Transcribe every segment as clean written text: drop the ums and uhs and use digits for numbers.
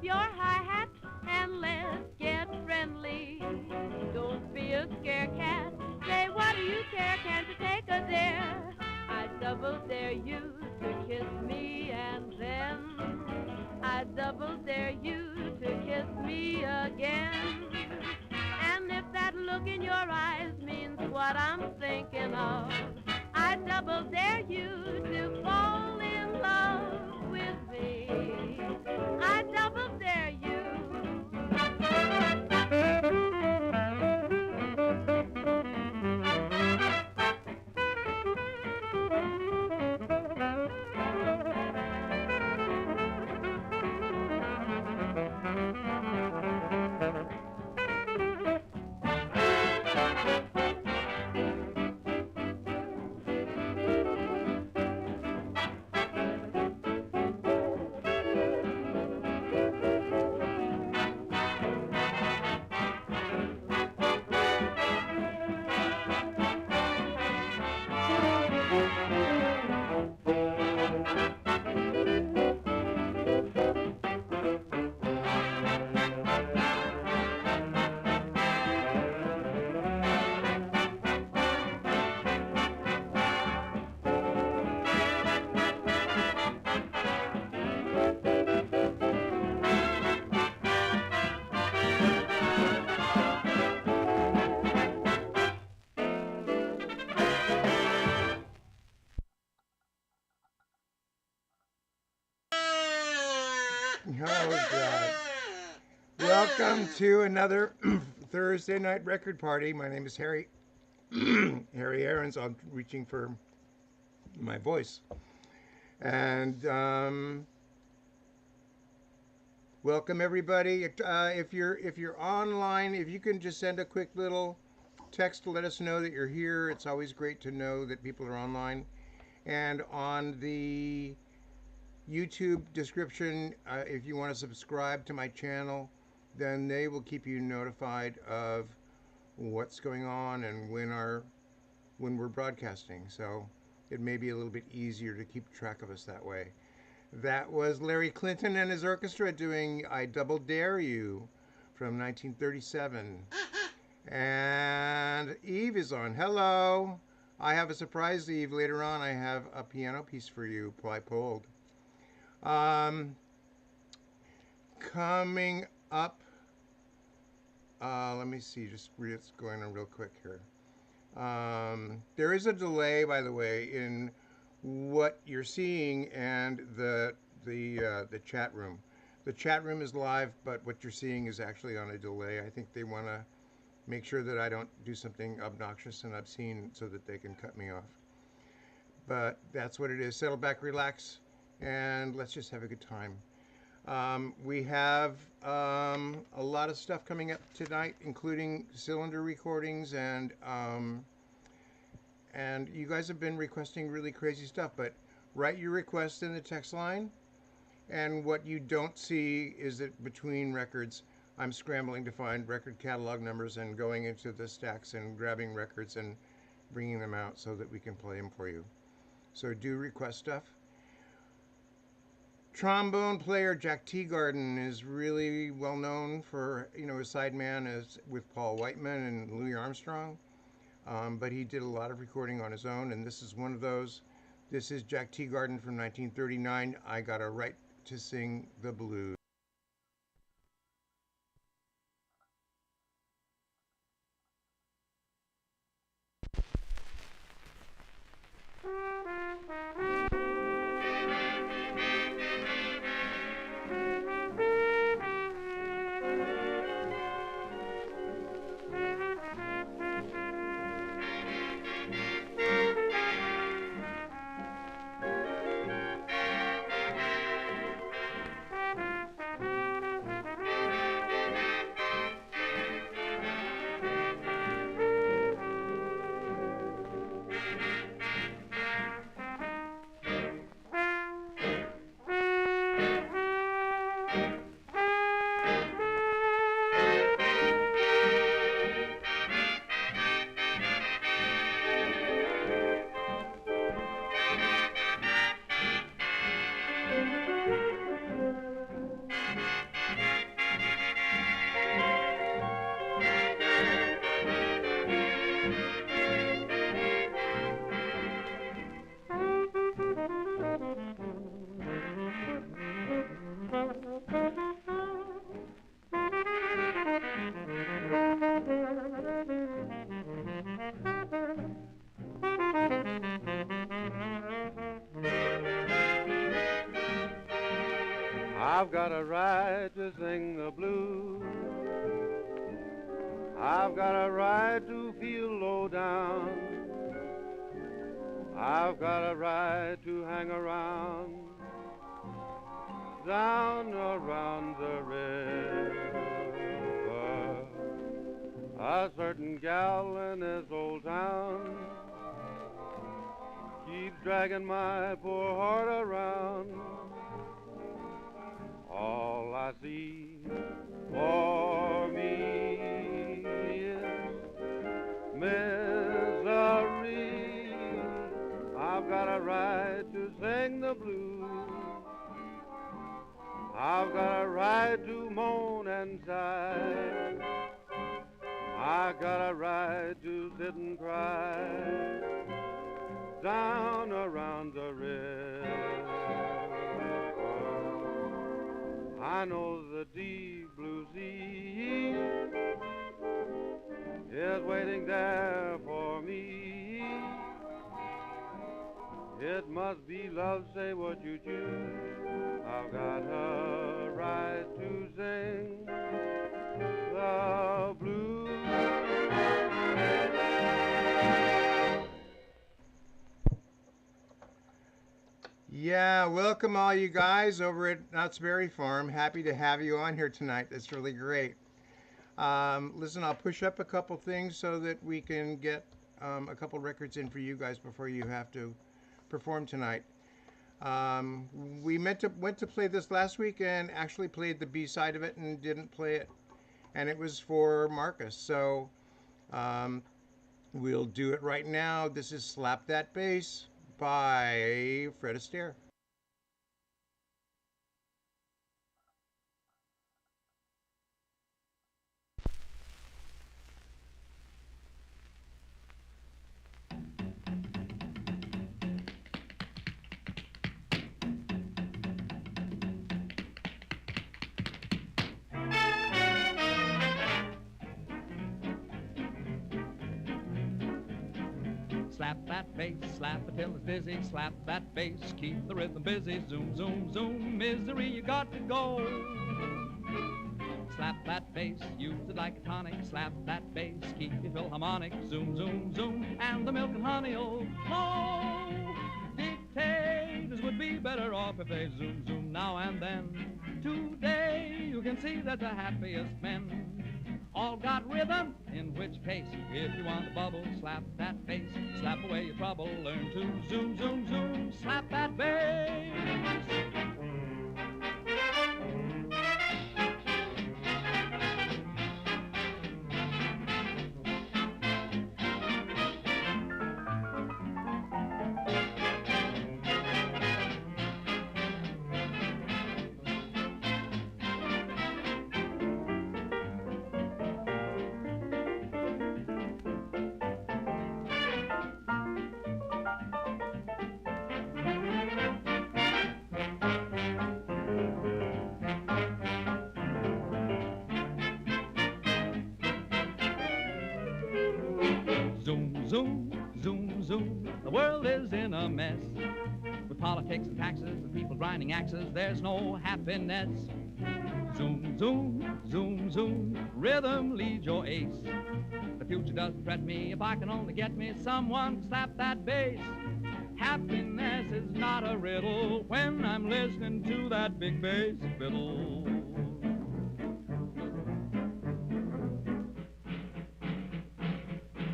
your hi-hat and let's get friendly. Don't be a scare cat. Say, what do you care? Can't you take a dare? I double dare you to kiss me and then I double dare you to kiss me again. And if that look in your eyes means what I'm thinking of, I double dare you to fall in love with me. I double dare you. Oh, God. Welcome to another Thursday night record party. My name is Harry. Harry Arends. I'm reaching for my voice. And welcome everybody. If you're online, if you can just send a quick little text to let us know that you're here. It's always great to know that people are online. And on the YouTube description, if you want to subscribe to my channel, then they will keep you notified of what's going on and when we're broadcasting. So it may be a little bit easier to keep track of us that way. That was Larry Clinton and his orchestra doing I Double Dare You from 1937. And Eve is on. Hello. I have a surprise, Eve. Later on, I have a piano piece for you, I pulled. Um, Coming up, let me see, just it's going on real quick here. There is a delay, by the way, in what you're seeing and the chat room. The chat room is live, but what you're seeing is actually on a delay. I think they want to make sure that I don't do something obnoxious and obscene so that they can cut me off. But that's what it is. Settle back, relax, and let's just have a good time. We have a lot of stuff coming up tonight, including cylinder recordings, and you guys have been requesting really crazy stuff. But write your request in the text line, and what you don't see is that between records, I'm scrambling to find record catalog numbers and going into the stacks and grabbing records and bringing them out so that we can play them for you. So do request stuff. Trombone player Jack Teagarden is really well known for, his sideman is with Paul Whiteman and Louis Armstrong, but he did a lot of recording on his own, and this is one of those. This is Jack Teagarden from 1939. I Got a Right to Sing the Blues. got a right to sing the blues. I've got a right to feel low down. I've got a right to hang around, down around the river. A certain gal in this old town keeps dragging my poor heart around. All I see for me is misery. I've got a right to sing the blues. I've got a right to moan and sigh. I got a right to sit and cry down around the river. I know the deep blue sea is waiting there for me. It must be love, say what you choose. I've got a right to sing the blues. Yeah, welcome all you guys over at Knott's Berry Farm. Happy to have you on here tonight. That's really great. Listen, I'll push up a couple things so that we can get a couple records in for you guys before you have to perform tonight. We went to play this last week and actually played the B side of it and didn't play it, and it was for Marcus. So we'll do it right now. This is "Slap That Bass" by Fred Astaire. Slap that bass, slap it till it's dizzy. Slap that bass, keep the rhythm busy. Zoom, zoom, zoom, misery, you got to go. Slap that bass, use it like a tonic. Slap that bass, keep your philharmonic. Zoom, zoom, zoom, and the milk and honey'll flow. Dictators would be better off if they zoom, zoom now and then. Today you can see that the happiest men all got rhythm, in which case, if you want to bubble, slap that bass, slap away your trouble, learn to zoom, zoom, zoom, slap that bass. Zoom, zoom, zoom, zoom, the world is in a mess. With politics and taxes and people grinding axes, there's no happiness. Zoom, zoom, zoom, zoom, rhythm leads your ace. The future doesn't threat me if I can only get me someone to slap that bass. Happiness is not a riddle when I'm listening to that big bass fiddle.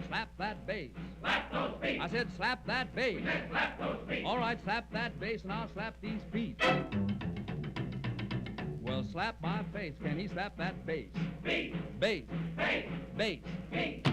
Slap that bass. Slap those feet. I said slap that bass. Then slap those feet. All right, slap that bass and I'll slap these feet. Well, slap my face. Can he slap that bass? Feet. Bass. Face. Bass. Feet.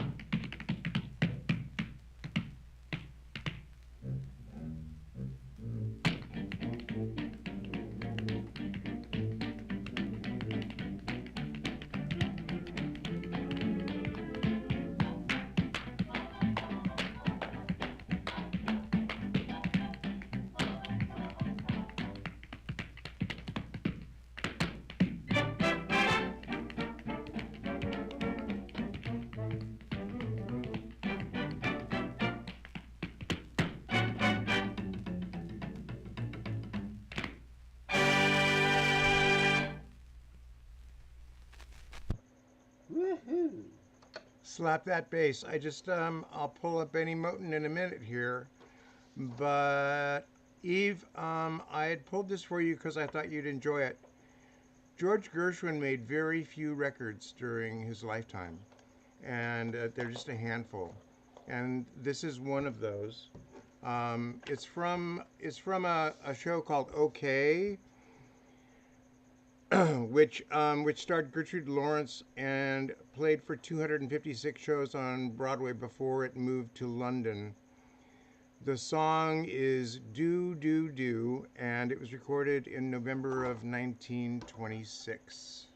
Slap that bass. I'll pull up Benny Moten in a minute here, but Eve, I had pulled this for you because I thought you'd enjoy it. George Gershwin made very few records during his lifetime, and they're just a handful. And this is one of those. It's from a show called OK, which starred Gertrude Lawrence and played for 256 shows on Broadway before it moved to London. The song is Do Do Do, and it was recorded in November of 1926.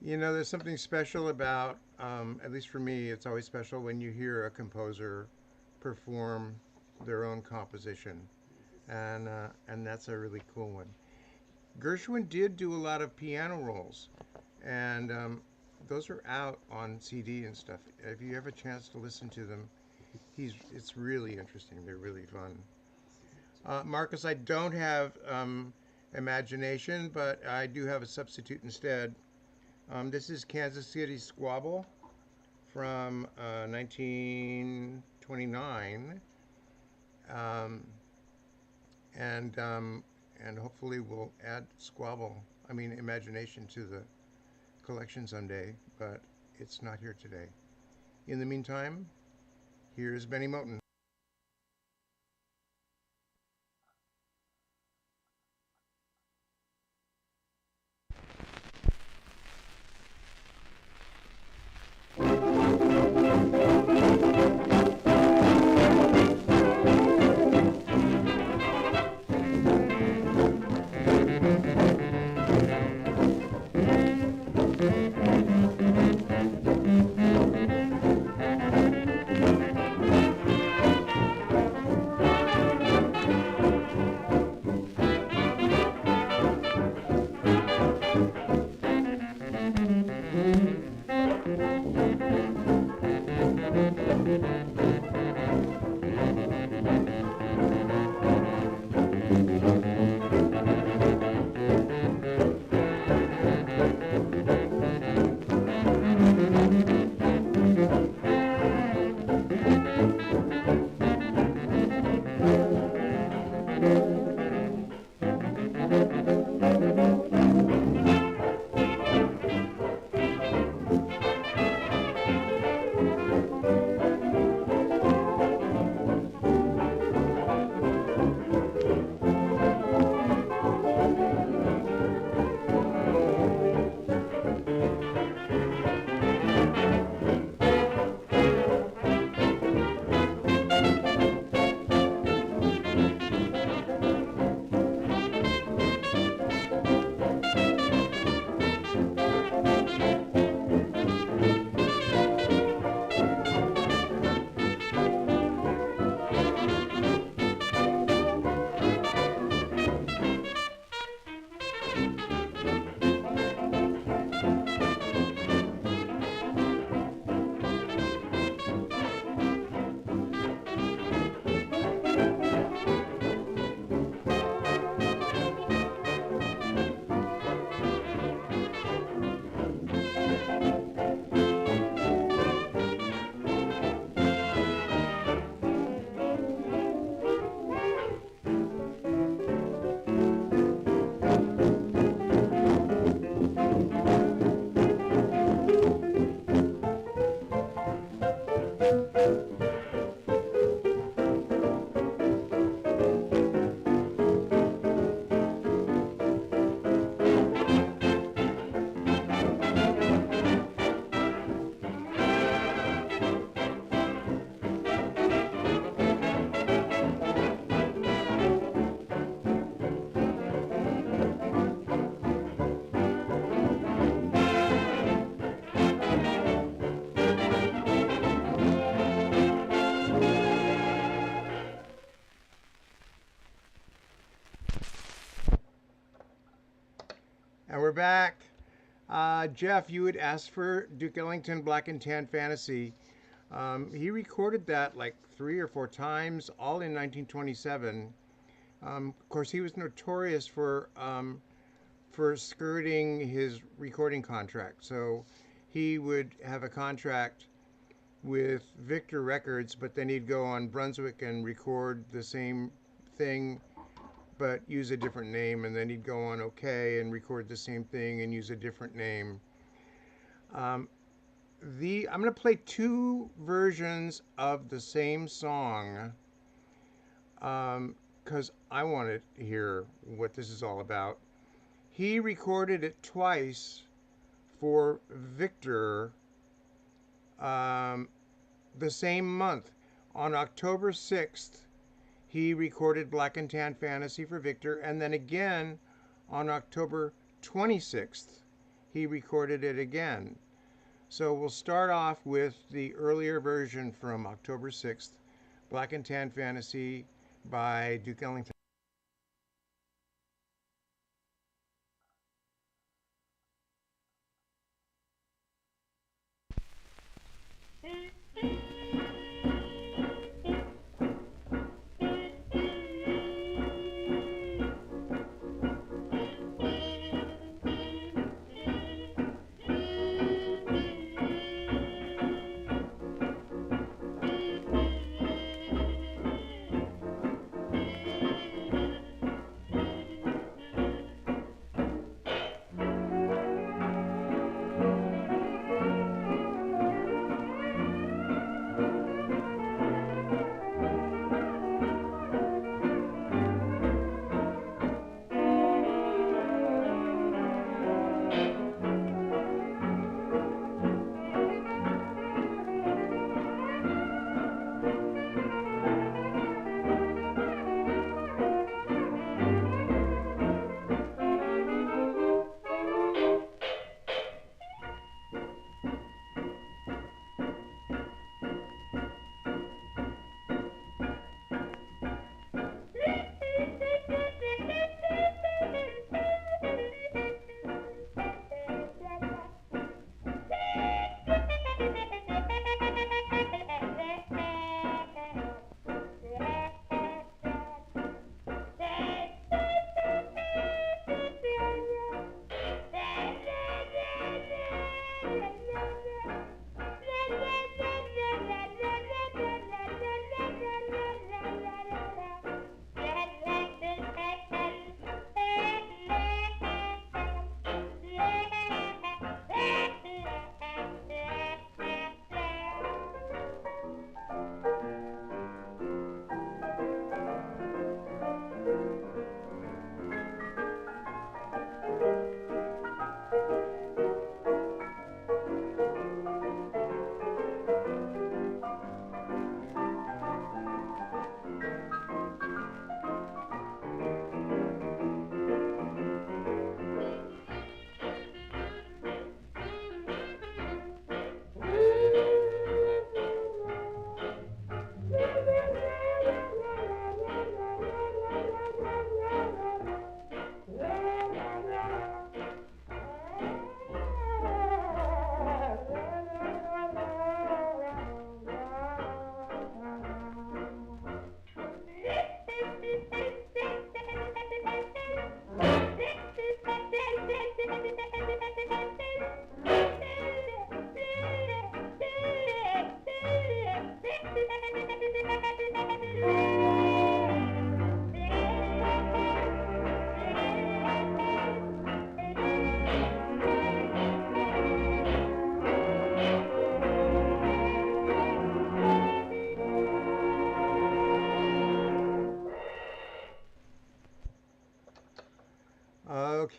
You know, there's something special about, at least for me, it's always special when you hear a composer perform their own composition, and that's a really cool one. Gershwin did do a lot of piano rolls, and those are out on CD and stuff. If you have a chance to listen to them, it's really interesting. They're really fun. Marcus, I don't have imagination, but I do have a substitute instead. This is Kansas City Squabble from 1929, um, and hopefully we'll add squabble, I mean imagination, to the collection someday. But it's not here today. In the meantime, here's Benny Moten. And we're back. Jeff, you had asked for Duke Ellington Black and Tan Fantasy. He recorded that like 3 or 4 times, all in 1927. Of course, he was notorious for skirting his recording contract. So he would have a contract with Victor Records, but then he'd go on Brunswick and record the same thing but use a different name, and then he'd go on OK and record the same thing and use a different name. I'm going to play 2 versions of the same song because I want to hear what this is all about. He recorded it twice for Victor the same month. On October 6th, he recorded Black and Tan Fantasy for Victor, and then again on October 26th, he recorded it again. So we'll start off with the earlier version from October 6th, Black and Tan Fantasy by Duke Ellington.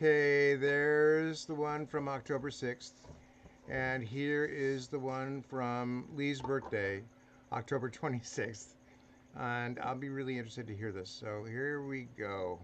Okay, there's the one from October 6th. And here is the one from Lee's birthday, October 26th. And I'll be really interested to hear this. So here we go.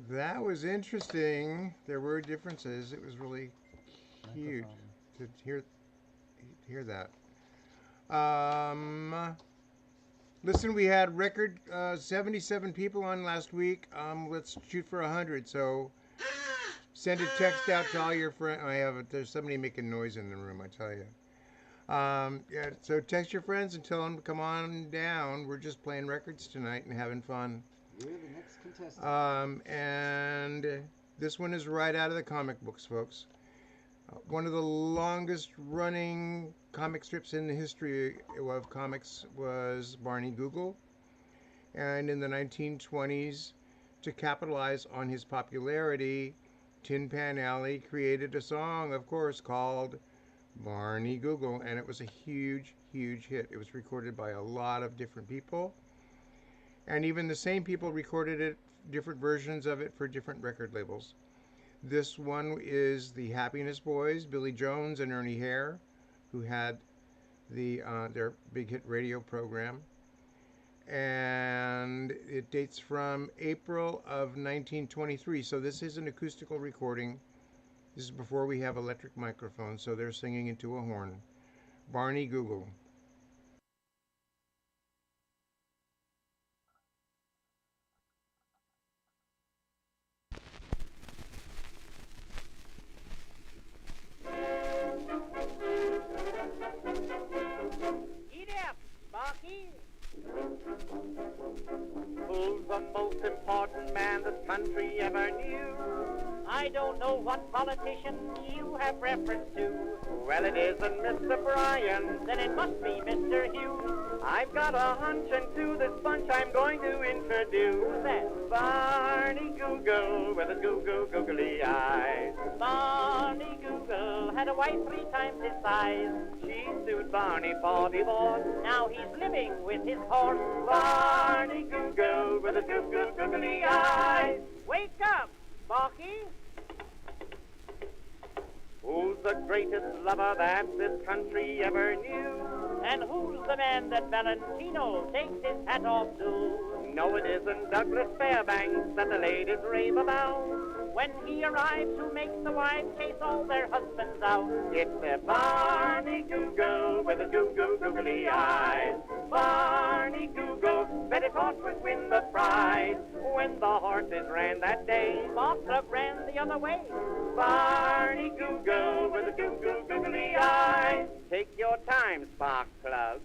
That was interesting. There were differences. It was really cute to hear that. Listen, we had record 77 people on last week. Let's shoot for 100. So send a text out to all your friends. There's somebody making noise in the room, I tell you. Yeah, so text your friends and tell them to come on down. We're just playing records tonight and having fun. You're the next contestant. And this one is right out of the comic books, folks. One of the longest running comic strips in the history of comics was Barney Google. And in the 1920s, to capitalize on his popularity, Tin Pan Alley created a song, of course, called Barney Google. And it was a huge, huge hit. It was recorded by a lot of different people. And even the same people recorded it, different versions of it for different record labels. This one is the Happiness Boys, Billy Jones and Ernie Hare, who had their big hit radio program. And it dates from April of 1923. So this is an acoustical recording. This is before we have electric microphones, so they're singing into a horn. Barney Google. most important man this country ever knew. I don't know what politician you have reference to. Well, it isn't Mr. Bryan, then it must be Mr. Hughes. I've got a hunch, and to this bunch I'm going to introduce that Barney Google with a googly eye. Barney Google had a wife 3 times his size. She sued Barney for divorce. Now he's living with his horse. Barney Google with a googly eye. Wake up, Sparky. Who's the greatest lover that this country ever knew? And who's the man that Valentino takes his hat off to? No, it isn't Douglas Fairbanks that the ladies rave about. When he arrives, who makes the wives chase all their husbands out? It's their Barney Google with a googly eye. Barney Google, bet his horse would win the prize. When the horses ran that day, Bob Club ran the other way. Barney Google with a googly eye. Take your time, Spark Plug.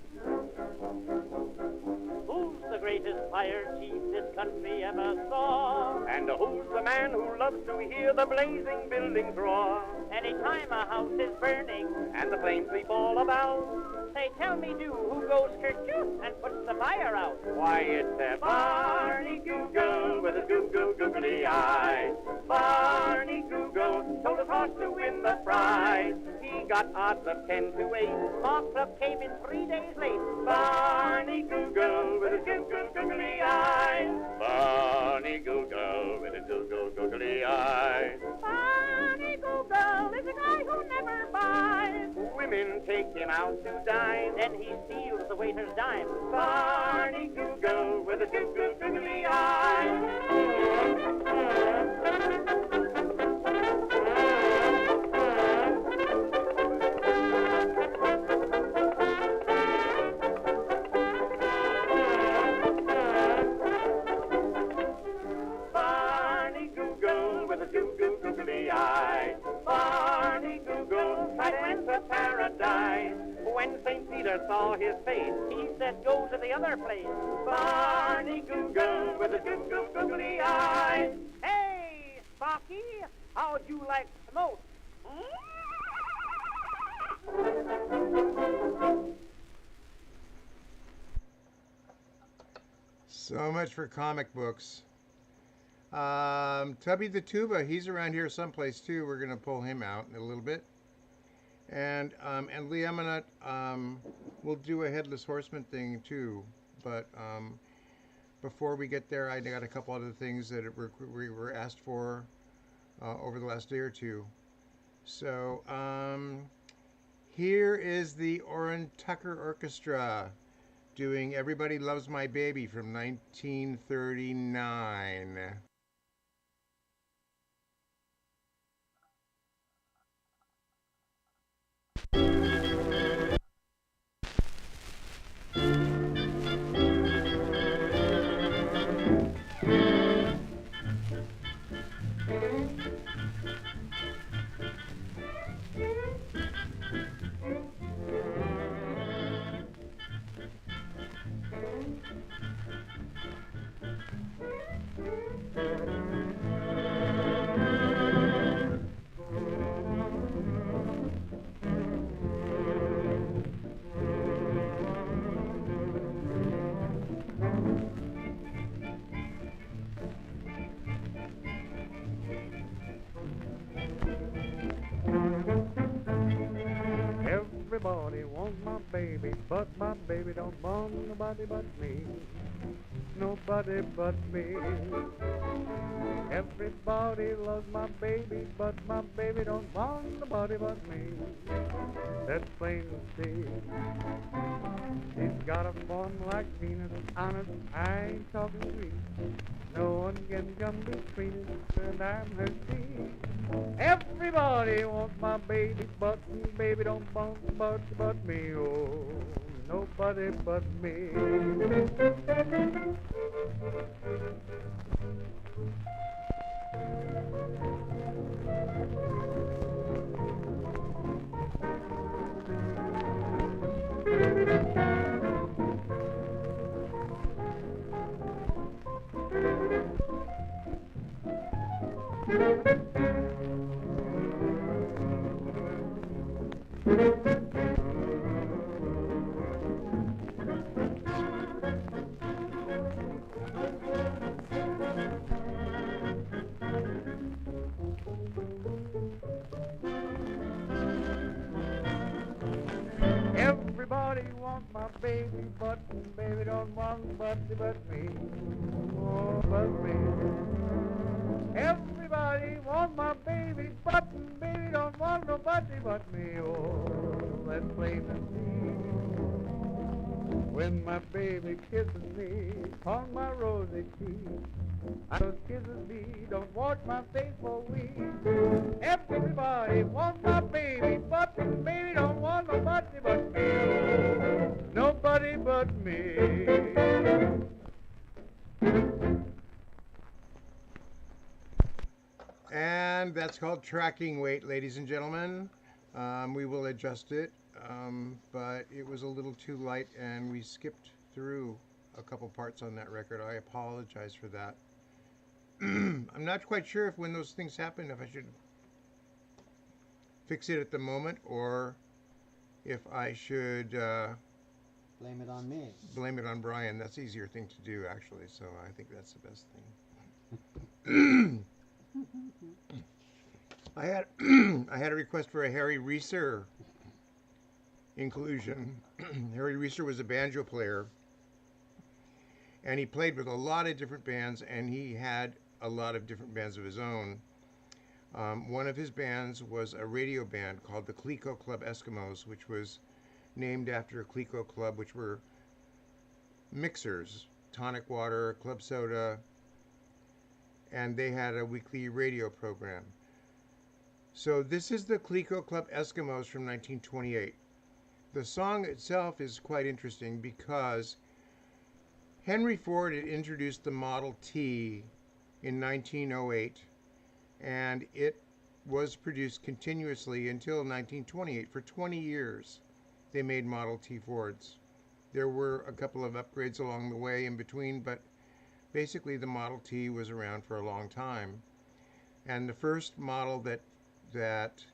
Who's the greatest fire chief this country ever saw? And who's the man who loves to hear the blazing buildings roar? Anytime a house is burning and the flames leap all about, say, tell me, who goes kerchoo and puts the fire out? Why, it's a Barney Google with a googly eye. Barney Google told his horse to win the prize. He got odds of 10 to 8. Mark Club came in 3 days late. Barney Google with a googly eye. Barney Google with a googly eye. Barney Google is a guy who never buys. Women take him out to dine, then he steals the waiter's dime. Barney Google with a googly eye. Barney Google with a googly eye. Barney Google tried to enter paradise. When St. Peter saw his face, he said, go to the other place. Barney Google with a googly eye. Hey, Sparky, how'd you like smoke? So much for comic books. Tubby the Tuba, he's around here someplace too. We're gonna pull him out in a little bit. And Lee Eminent, we'll do a Headless Horseman thing too. But before we get there, I got a couple other things that we were asked for over the last day or two. So here is the Orrin Tucker Orchestra doing Everybody Loves My Baby from 1939. Everybody wants my baby, but my baby don't want nobody but me. Nobody but me. Everybody loves my baby, but my baby don't want nobody but me. That's plain to see. She's got a form like Venus, honest, I ain't talking sweet. No one can come between us, and I'm her seed. Everybody wants my baby, but baby don't want nobody but me. Oh, nobody but me. Everybody wants my baby, but baby don't want nobody but me. Oh, but me. Everybody wants my baby, but baby don't want nobody but me. Oh, that's plain to see. When my baby kisses me on my rosy cheek, and those kisses me don't wash my face for weeks. Everybody wants my baby, but baby don't want nobody but me. Nobody but me. And that's called tracking weight, ladies and gentlemen. We will adjust it, but it was a little too light and we skipped through a couple parts on that record. I apologize for that. I'm not quite sure if when those things happen, if I should fix it at the moment or if I should Blame it on me. blame it on Brian. That's the easier thing to do, actually, so I think that's the best thing. I had I had a request for a Harry Reeser inclusion. Harry Reeser was a banjo player, and he played with a lot of different bands, and he had a lot of different bands of his own. One of his bands was a radio band called the Clico Club Eskimos, which was named after a Clico Club, which were mixers, tonic water, club soda, and they had a weekly radio program. So this is the Clico Club Eskimos from 1928. The song itself is quite interesting because Henry Ford had introduced the Model T in 1908, and it was produced continuously until 1928. For 20 years, they made Model T Fords. There were a couple of upgrades along the way in between, but basically the Model T was around for a long time. And the first model that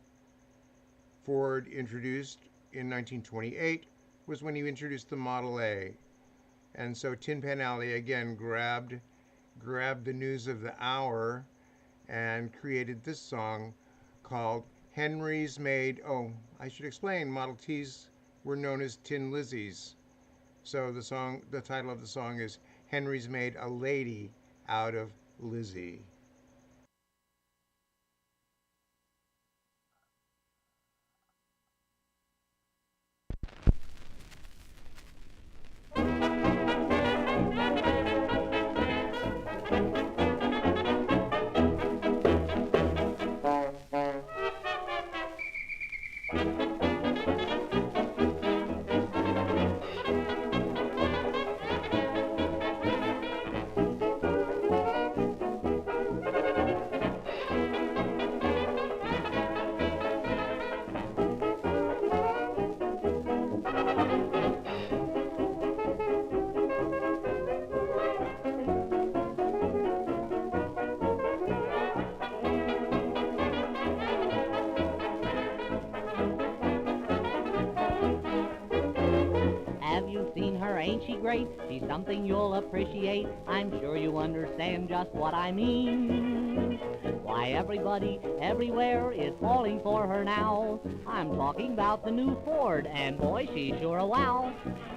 Ford introduced in 1928 was when he introduced the Model A. And so Tin Pan Alley again grabbed the news of the hour and created this song called Henry's Made. Oh, I should explain, Model Ts were known as Tin Lizzies. So the title of the song is Henry's Made a Lady Out of Lizzie. Ain't she great? She's something you'll appreciate. I'm sure you understand just what I mean. Why, everybody everywhere is falling for her now. I'm talking about the new Ford, and boy, she's sure a wow.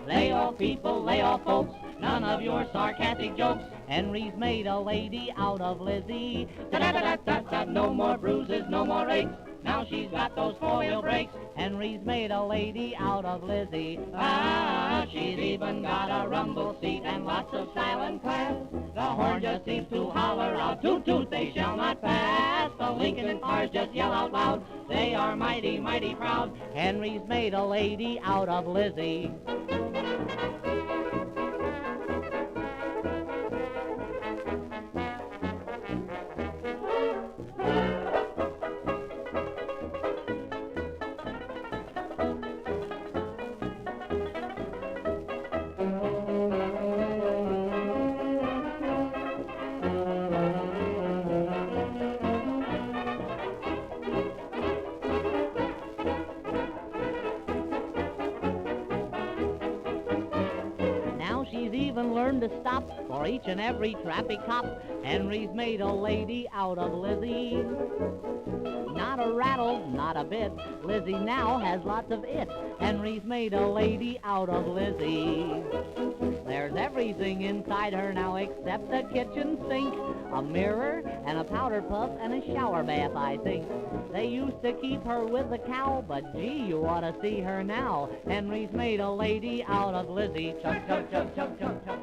Lay off, people, lay off, folks, none of your sarcastic jokes. Henry's made a lady out of Lizzie. Da-da-da-da-da-da, no more bruises, no more aches. Now she's got those four-wheel brakes. Henry's made a lady out of Lizzie. Ah, she's even got a rumble seat and lots of style and class. The horn just seems to holler out, toot toot, they shall not pass. The Lincoln cars just yell out loud, they are mighty, mighty proud. Henry's made a lady out of Lizzie. even learned to stop for each and every trappy cop. Henry's made a lady out of Lizzie. Not a rattle, not a bit. Lizzie now has lots of it. Henry's made a lady out of Lizzie. There's everything inside her now except a kitchen sink, a mirror, and a powder puff, and a shower bath, I think. They used to keep her with the cow, but gee, you ought to see her now. Henry's made a lady out of Lizzie. Chug, chug, chug, chug, chug, chug.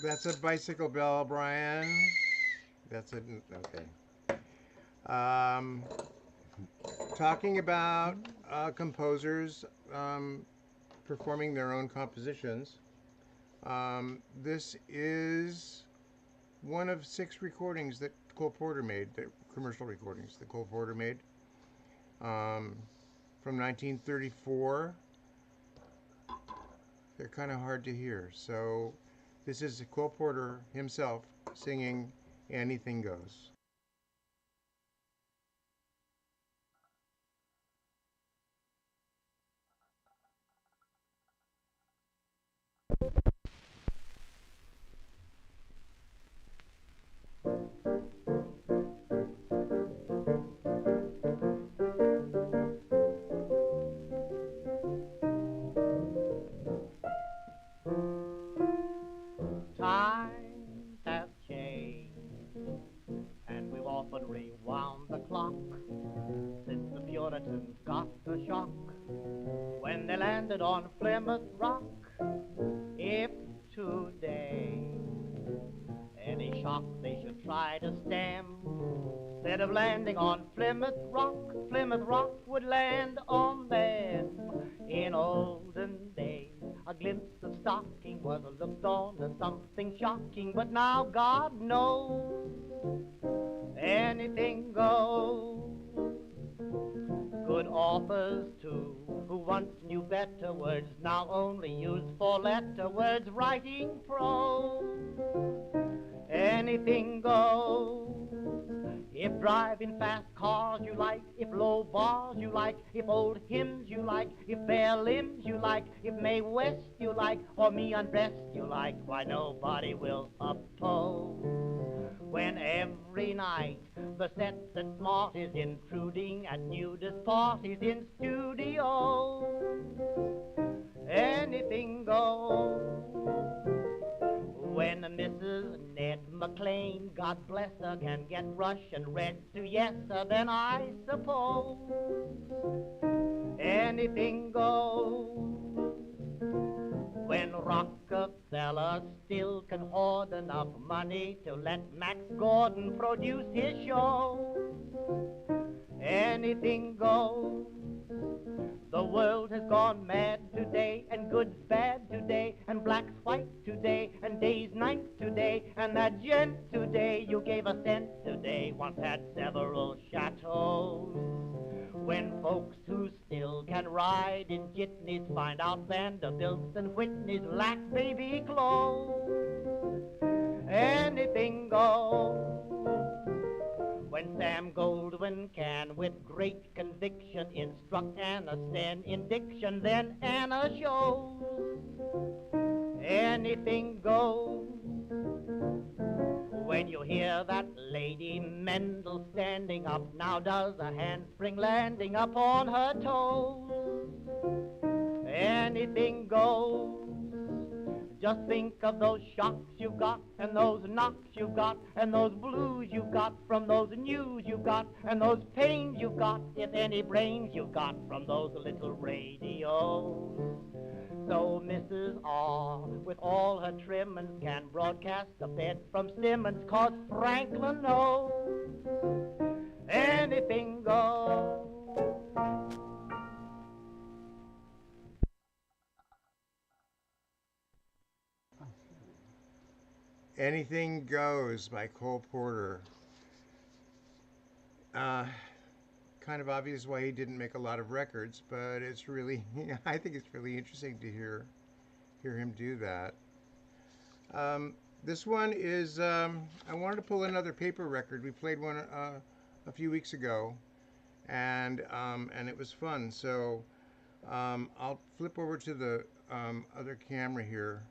That's a bicycle bell, Brian. That's it. Okay. Um, Talking about composers performing their own compositions. This is one of 6 recordings that Cole Porter made, the commercial recordings that Cole Porter made from 1934. They're kind of hard to hear. So this is Cole Porter himself singing Anything Goes. Times have changed, and we've often rewound the clock since the Puritans got the shock when they landed on Plymouth Rock. If today any shock they should try to stem, instead of landing on Plymouth Rock would land on them. In olden days, a glimpse of stocking was looked on as something shocking, but now God knows anything goes. Good authors too, who once knew better words, now only use 4-letter words writing prose. Anything goes. If driving fast cars you like, if low bars you like, if old hymns you like, if bare limbs you like, if Mae West you like, or me undressed you like, why nobody will oppose. When every night the set that's smart is intruding at nudist parties in studios, anything goes. When Mrs. Ned McLean, God bless her, can get Russian reds to yes sir, then I suppose anything goes. When Rockefeller still can hoard enough money to let Max Gordon produce his show, anything goes. The world has gone mad today, and good's bad today, and black's white today, and day's night today, and that gent today you gave a cent today once had several chateaus. When folks who still can ride in jitneys find out Vanderbilts and Whitneys lack baby clothes, anything goes. When Sam Goldwyn can, with great conviction, instruct Anna Sten in diction, then Anna shows anything goes. When you hear that Lady Mendel standing up, now does a handspring landing up on her toes, anything goes. Just think of those shocks you've got, and those knocks you've got, and those blues you've got from those news you've got, and those pains you've got, if any brains you've got from those little radios. So Mrs. R, with all her trimmings, can broadcast the bed from Simmons, 'cause Franklin knows anything goes. Anything Goes by Cole Porter. Kind of obvious why he didn't make a lot of records, but it's really, I think it's really interesting to hear him do that. This one is, I wanted to pull another paper record. We played one a few weeks ago, and it was fun. So I'll flip over to the other camera here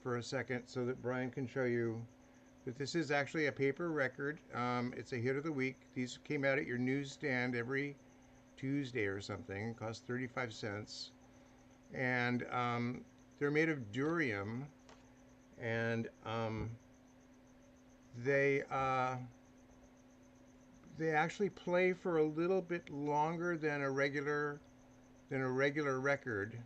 for a second so that Brian can show you that this is actually a paper record. It's a hit of the week. These came out at your newsstand every Tuesday or something. It cost 35 cents. And they're made of durium. And they actually play for a little bit longer than a regular record.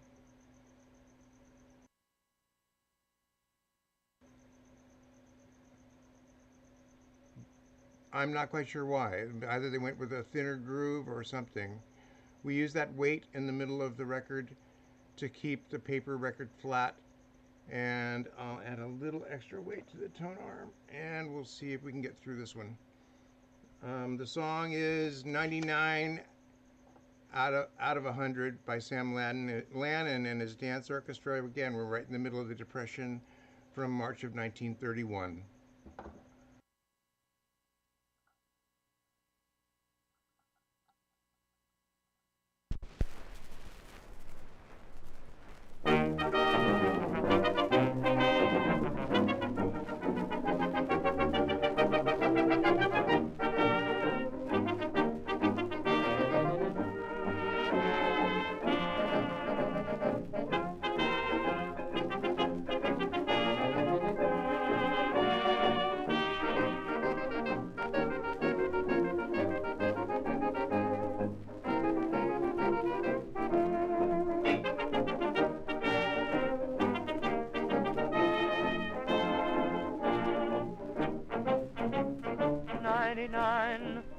I'm not quite sure why. Either they went with a thinner groove or something. We use that weight in the middle of the record to keep the paper record flat, and I'll add a little extra weight to the tone arm, and we'll see if we can get through this one. The song is 99 out of 100 by Sam Lannon and his dance orchestra. Again, we're right in the middle of the Depression from March of 1931.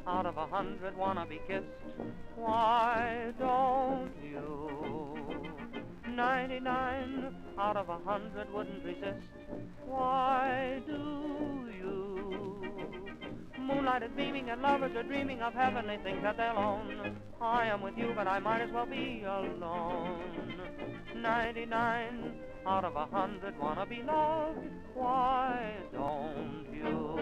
Out of 100 wanna be kissed. Why don't you? 99 out of 100 wouldn't resist. Why do you? Moonlight is beaming and lovers are dreaming of heavenly things that they'll own. I am with you, but I might as well be alone. 99 out of 100 wanna be loved. Why don't you?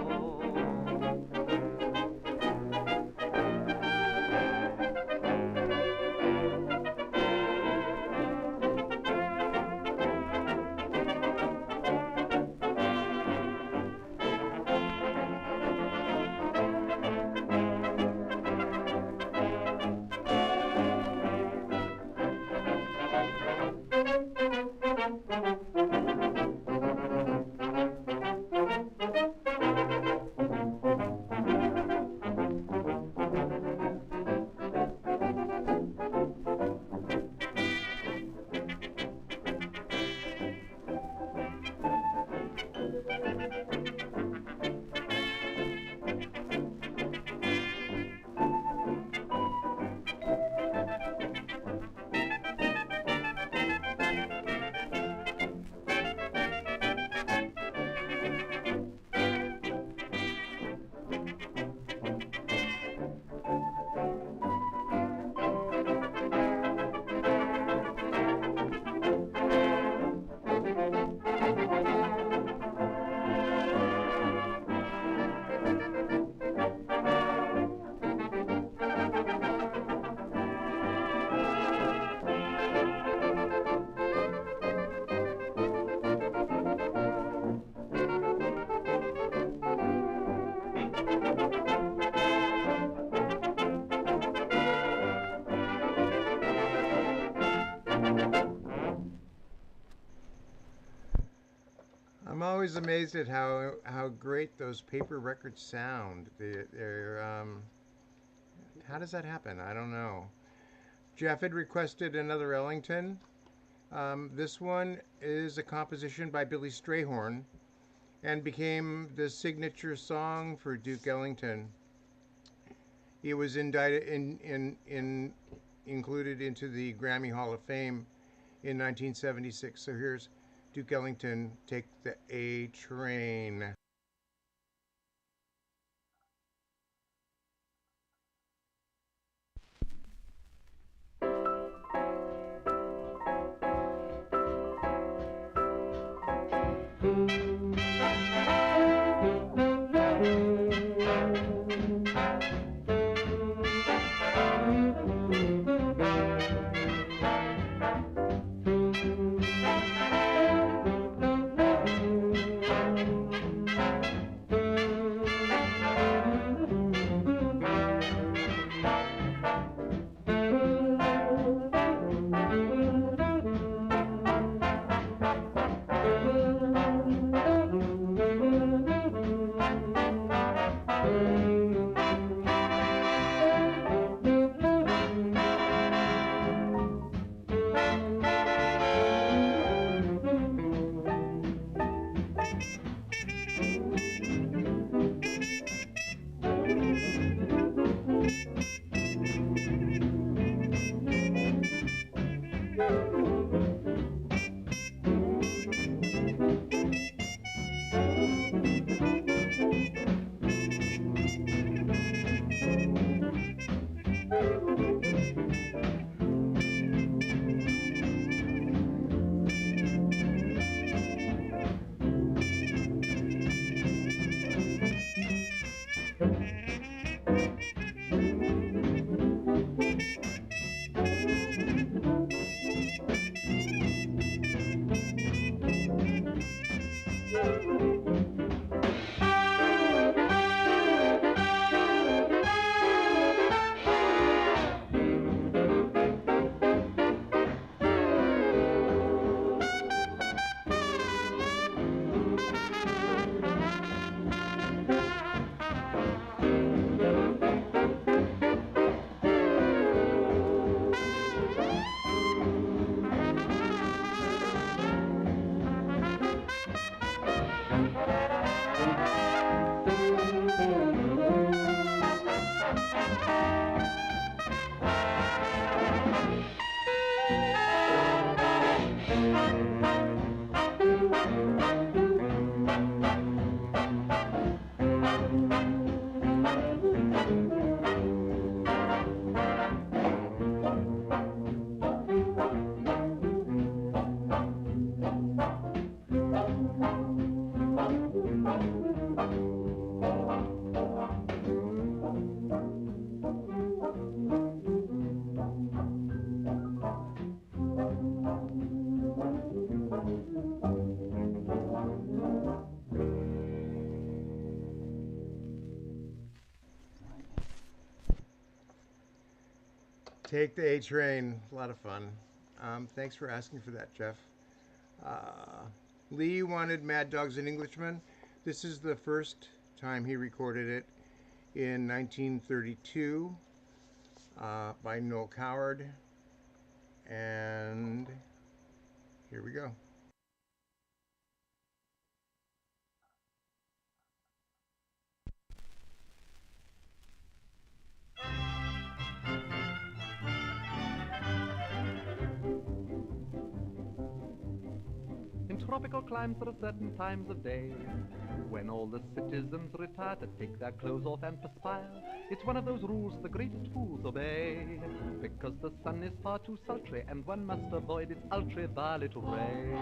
I'm always amazed at how great those paper records sound. How does that happen? I don't know. Jeff had requested another Ellington. This one is a composition by Billy Strayhorn and became the signature song for Duke Ellington. He was included into the Grammy Hall of Fame in 1976. So here's Duke Ellington, Take the A Train. Take the A Train. A lot of fun. Thanks for asking for that, Jeff. Uh, Lee wanted Mad Dogs and Englishmen. This is the first time he recorded it in 1932 by Noel Coward. And here we go. In tropical climes there are certain times of day when all the citizens retire to take their clothes off and perspire. It's one of those rules the greatest fools obey, because the sun is far too sultry and one must avoid its ultraviolet ray.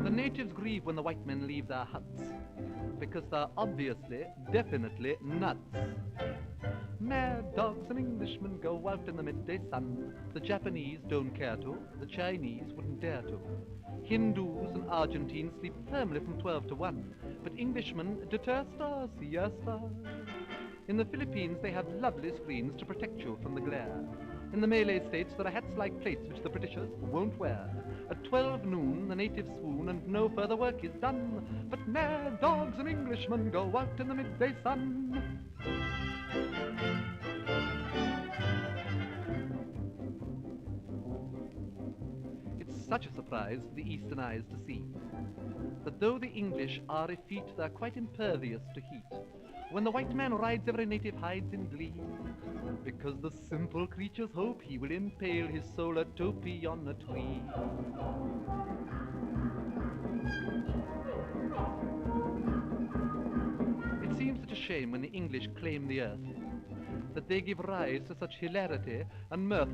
The natives grieve when the white men leave their huts, because they're obviously, definitely nuts. Mad dogs and Englishmen go out in the midday sun. The Japanese don't care to, the Chinese wouldn't dare to. Hindus and Argentines sleep firmly from 12 to 1, but Englishmen deter stars, siesta. In the Philippines they have lovely screens to protect you from the glare. In the Malay states there are hats like plates which the Britishers won't wear. At 12 noon the natives swoon and no further work is done, but mad dogs and Englishmen go out in the midday sun. It's such a surprise to the eastern eyes to see that though the English are effete, they're quite impervious to heat. When the white man rides, every native hides in glee, because the simple creatures hope he will impale his solar topee on a tree. It seems such a shame when the English claim the earth, that they give rise to such hilarity and mirth.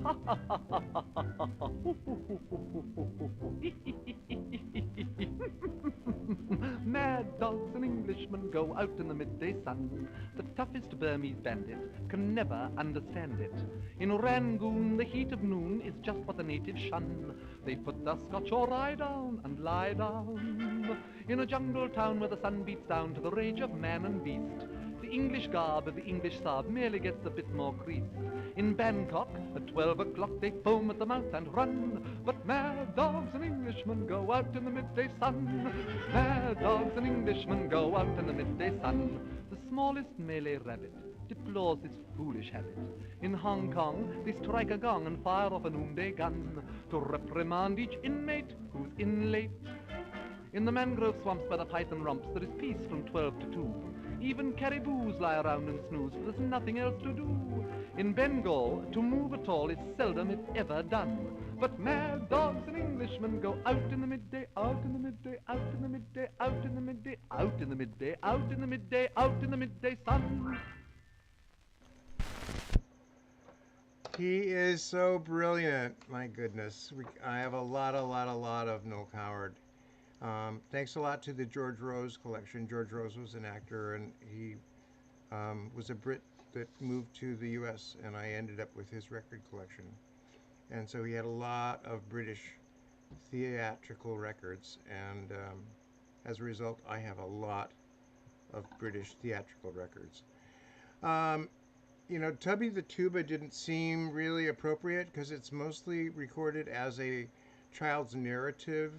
Mad dogs and Englishmen go out in the midday sun. The toughest Burmese bandit can never understand it. In Rangoon, the heat of noon is just what the natives shun. They put their Scotch or rye down and lie down. In a jungle town where the sun beats down to the rage of man and beast, the English garb of the English Sab merely gets a bit more creased. In Bangkok, at 12 o'clock, they foam at the mouth and run. But mad dogs and Englishmen go out in the midday sun. Mad dogs and Englishmen go out in the midday sun. The smallest Malay rabbit deplores this foolish habit. In Hong Kong, they strike a gong and fire off a noonday gun to reprimand each inmate who's in late. In the mangrove swamps by the python romps, there is peace from 12 to 2. Even caribous lie around and snooze, for there's nothing else to do. In Bengal, to move at all is seldom if ever done. But mad dogs and Englishmen go out in the midday, out in the midday, out in the midday, out in the midday, out in the midday, out in the midday, out in the midday sun. He is so brilliant. My goodness. I have a lot of Noel Coward. Thanks a lot to the George Rose collection. George Rose was an actor, and he was a Brit that moved to the U.S., and I ended up with his record collection. And so he had a lot of British theatrical records, and as a result, I have a lot of British theatrical records. You know, Tubby the Tuba didn't seem really appropriate because it's mostly recorded as a child's narrative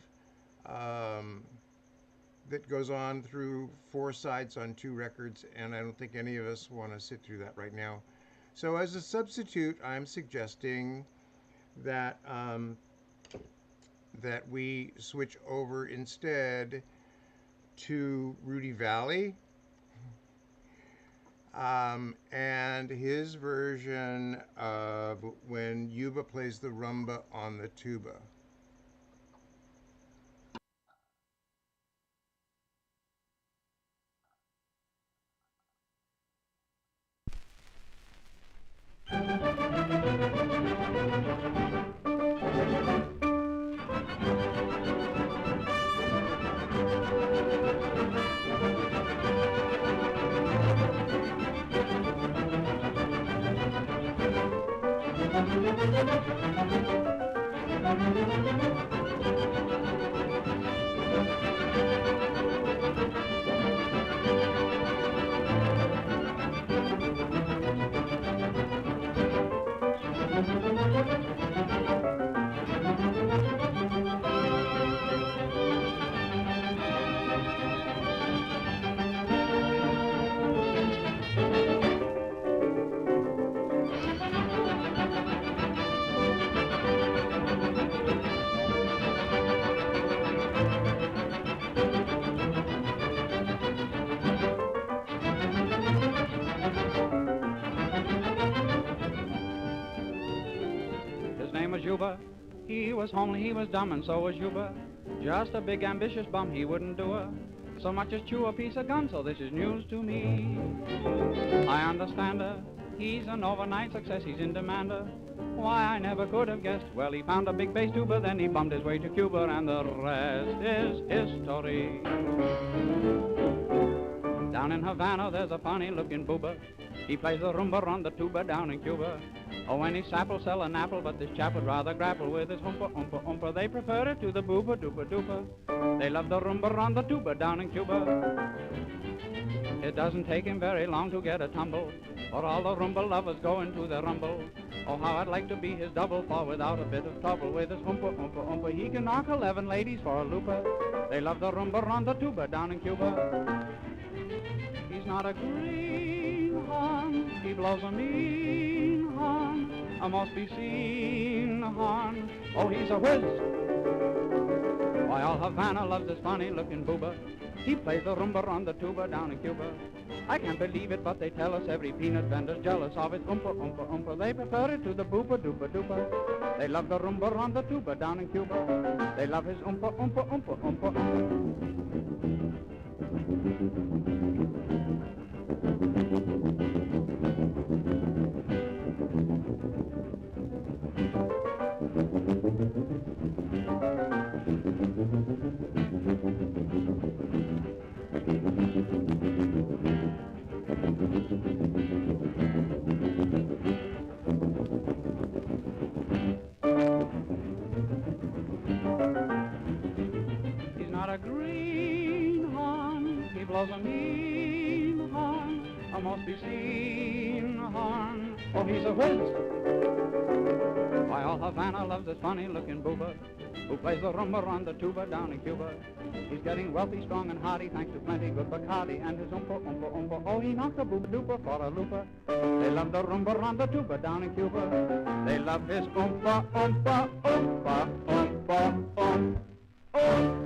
that goes on through 4 sides on 2 records, and I don't think any of us want to sit through that right now. So as a substitute, I'm suggesting that that we switch over instead to Rudy Valley. and his version of when Yuba plays the rumba on the tuba. His name was Yuba. He was homely, he was dumb, and so was Yuba. Just a big ambitious bum, he wouldn't do so much as chew a piece of gum, so this is news to me. I understand her. He's an overnight success, he's in demand. Why, I never could have guessed. Well, he found a big bass tuba, then he bummed his way to Cuba, and the rest is history. Down in Havana, there's a funny-looking booba. He plays the rumba on the tuba down in Cuba. Oh, when he sapple, sell an apple, but this chap would rather grapple with his oompa, oompa, oompa. They prefer it to the booba, dooba, doopa. They love the rumba on the tuba down in Cuba. It doesn't take him very long to get a tumble, for all the rumba lovers go into their rumble. Oh, how I'd like to be his double, for without a bit of trouble with his oompa, oompa, oompa, he can knock 11 ladies for a looper. They love the rumba on the tuba down in Cuba. He's not a greenhorn, he blows a mean horn, a must be seen horn. Oh, he's a whiz. Why, all Havana loves this funny-looking booba. He plays the rumba on the tuba down in Cuba. I can't believe it, but they tell us every peanut vendor's jealous of its oompa, oompa, oompa. They prefer it to the booba, dooba, dooba. They love the rumba on the tuba down in Cuba. They love his oompa, oompa, oompa, oompa, oompa. He's not a greenhorn, he blows a mean horn, a must be seen horn. Oh, he's a whiz. Why, all Havana loves this funny-looking booba who plays the rumba on the tuba down in Cuba. He's getting wealthy, strong, and hearty thanks to plenty good Bacardi and his oompa, oompa, oompa. Oh, he knocks a booba doopa for a looper. They love the rumba on the tuba down in Cuba. They love his oompa, oompa, oompa, oompa, oompa, oompa.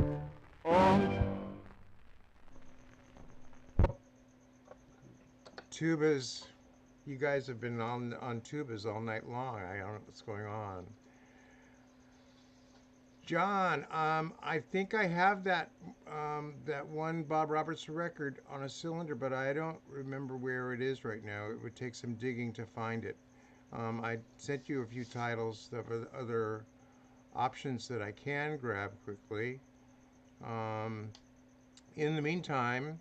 Tubas, you guys have been on tubas all night long. I don't know what's going on. John, I think I have that one Bob Roberts record on a cylinder, but I don't remember where it is right now. It would take some digging to find it. I sent you a few titles of other options that I can grab quickly. In the meantime,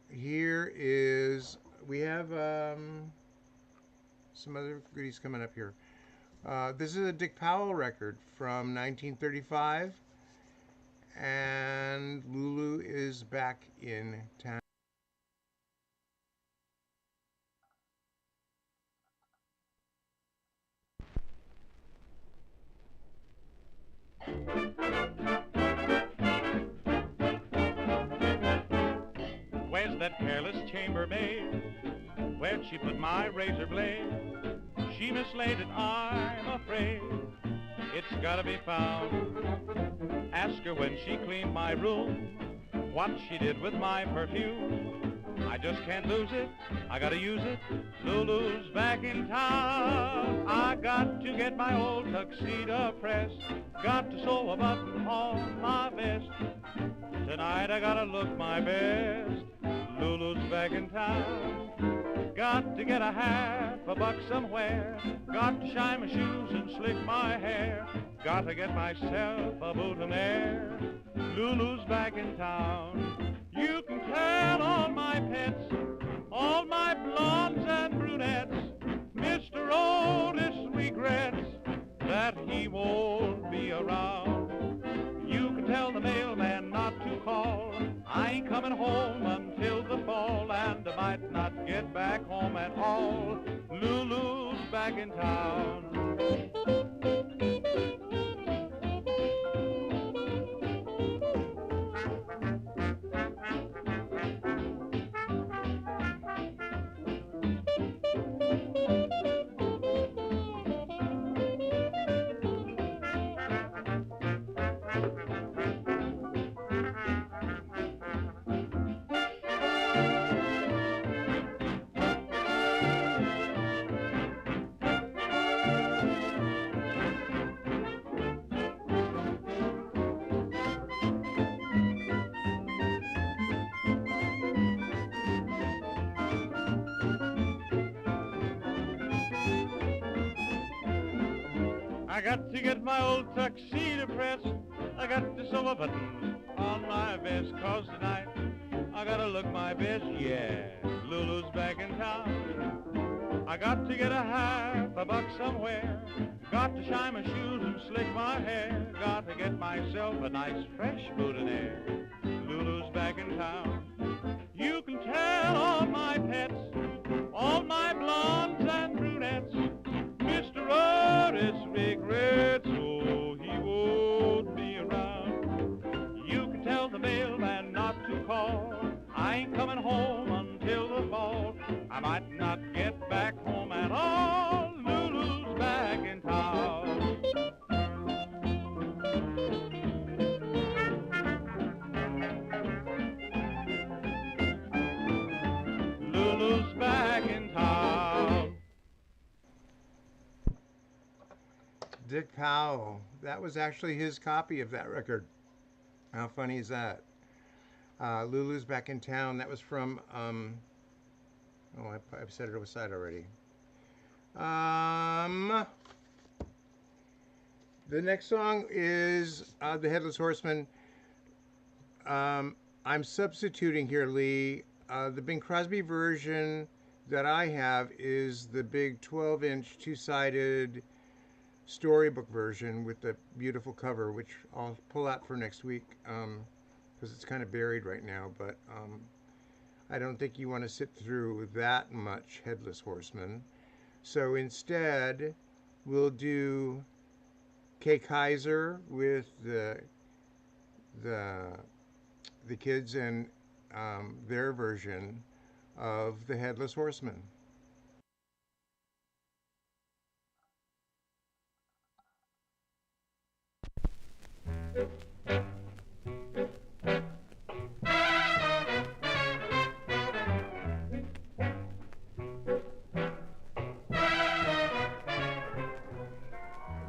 here is, we have some other goodies coming up here. This is a Dick Powell record from 1935, and Lulu is back in town. Where's that careless chambermaid? Where'd she put my razor blade? She mislaid it, I'm afraid. It's gotta be found. Ask her when she cleaned my room, what she did with my perfume. I just can't lose it, I gotta use it. Lulu's back in town. I got to get my old tuxedo pressed. Got to sew a button on my vest. Tonight I gotta look my best. Lulu's back in town. Got to get a $50 somewhere. Got to shine my shoes and slick my hair. Got to get myself a boutonniere. Lulu's back in town. You can tell all my pets, all my blondes and brunettes, Mr. Otis regrets that he won't be around. You can tell the mailman not to call. I ain't coming home until the fall, and I might not get back home at all. Lulu's back in town. I got to get my old tuxedo pressed. I got to sew a button on my vest, 'cause tonight I gotta look my best. Yeah, Lulu's back in town. I got to get a $50 somewhere. Got to shine my shoes and slick my hair. Got to get myself a nice fresh boutonniere. Lulu's back in town. You can tell all my pets, all my blondes and brunettes, Mr. Otis regrets, oh, he won't be around. You can tell the mailman not to call. I ain't coming home until the fall. I might not get back home at all. Lulu's back in town. Lulu's back in town. Dick Powell. That was actually his copy of that record. How funny is that? Lulu's back in town. That was from, I've said it aside already. The next song is The Headless Horseman. I'm substituting here, Lee. The Bing Crosby version that I have is the big 12-inch two-sided storybook version with the beautiful cover, which I'll pull out for next week because it's kind of buried right now, but I don't think you want to sit through that much Headless Horseman. So instead, we'll do Kay Kaiser with the kids and their version of The Headless Horseman.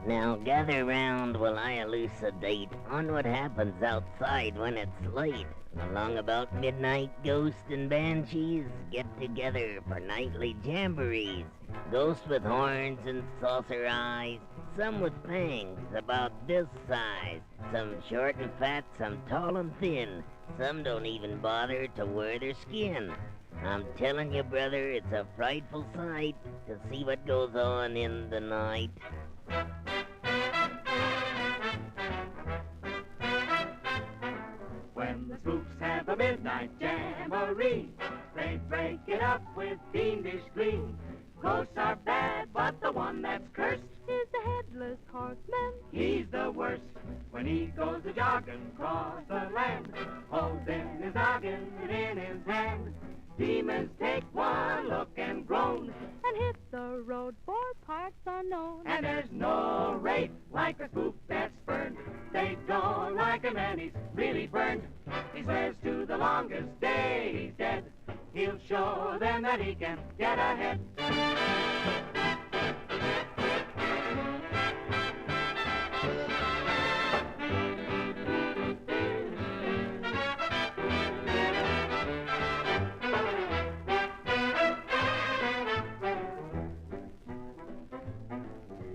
Now gather round while I elucidate on what happens outside when it's late. Along about midnight, ghosts and banshees get together for nightly jamborees. Ghosts with horns and saucer eyes, some with fangs about this size. Some short and fat, some tall and thin. Some don't even bother to wear their skin. I'm telling you, brother, it's a frightful sight to see what goes on in the night. When the spooks have a midnight jamboree, they break it up with fiendish glee. Ghosts are bad, but the one that's cursed is the Headless Horseman. He's the worst when he goes a-jogging across the land, holding his noggin in his hand. Demons take one look and groan, and hit the road for parts unknown. And there's no rate like a spook that's burned. They don't like him and he's really burned. He swears to the longest day he's dead He'll show them that he can get ahead.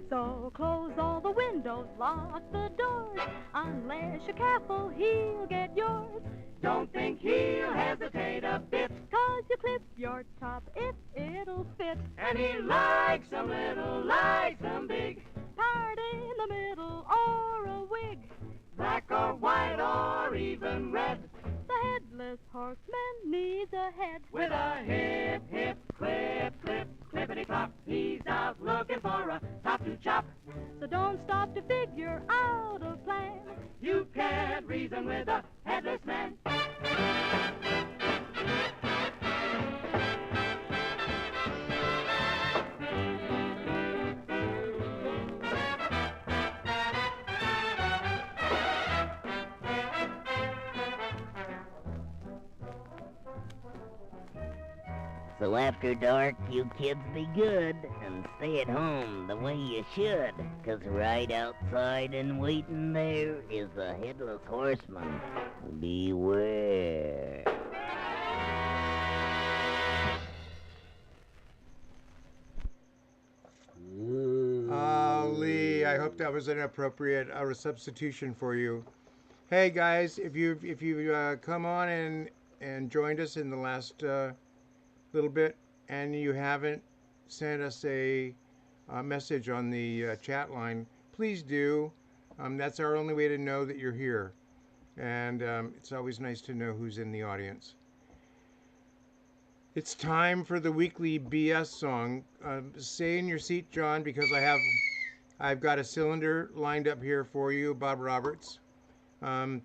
So close all the windows, lock the doors. Unless you're careful, he'll get yours. Don't think he'll hesitate a bit, 'Cause you clip your top if it'll fit. and he likes them little, likes them big, Part in the middle or a wig. black or white or even red. The headless horseman needs a head. With a hip, hip, clip, clip, clippity-clop, he's out looking for a top to chop. So don't stop to figure out a plan. You can't reason with a headless man. So after dark, you kids be good and stay at home the way you should, 'cause right outside and waiting there is a headless horseman. Beware. Lee, I hope that was an appropriate substitution for you. Hey guys, if you come on and joined us in the last little bit, and you haven't sent us a message on the chat line, please do. That's our only way to know that you're here, and it's always nice to know who's in the audience. It's time for the weekly BS song. Stay in your seat, John, because I've got a cylinder lined up here for you, Bob Roberts, and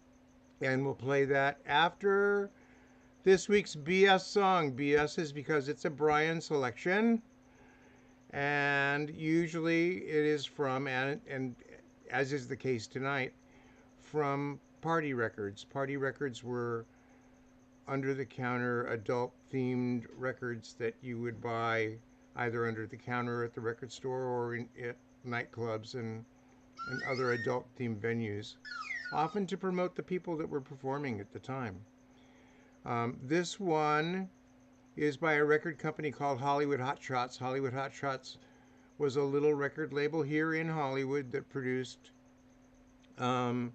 we'll play that after this week's BS song. BS is because it's a Brian selection, and usually it is from, and as is the case tonight, from Party Records. Party Records were under-the-counter adult-themed records that you would buy either under the counter at the record store or at nightclubs and other adult-themed venues, often to promote the people that were performing at the time. This one is by a record company called Hollywood Hot Shots. Hollywood Hot Shots was a little record label here in Hollywood that produced colorful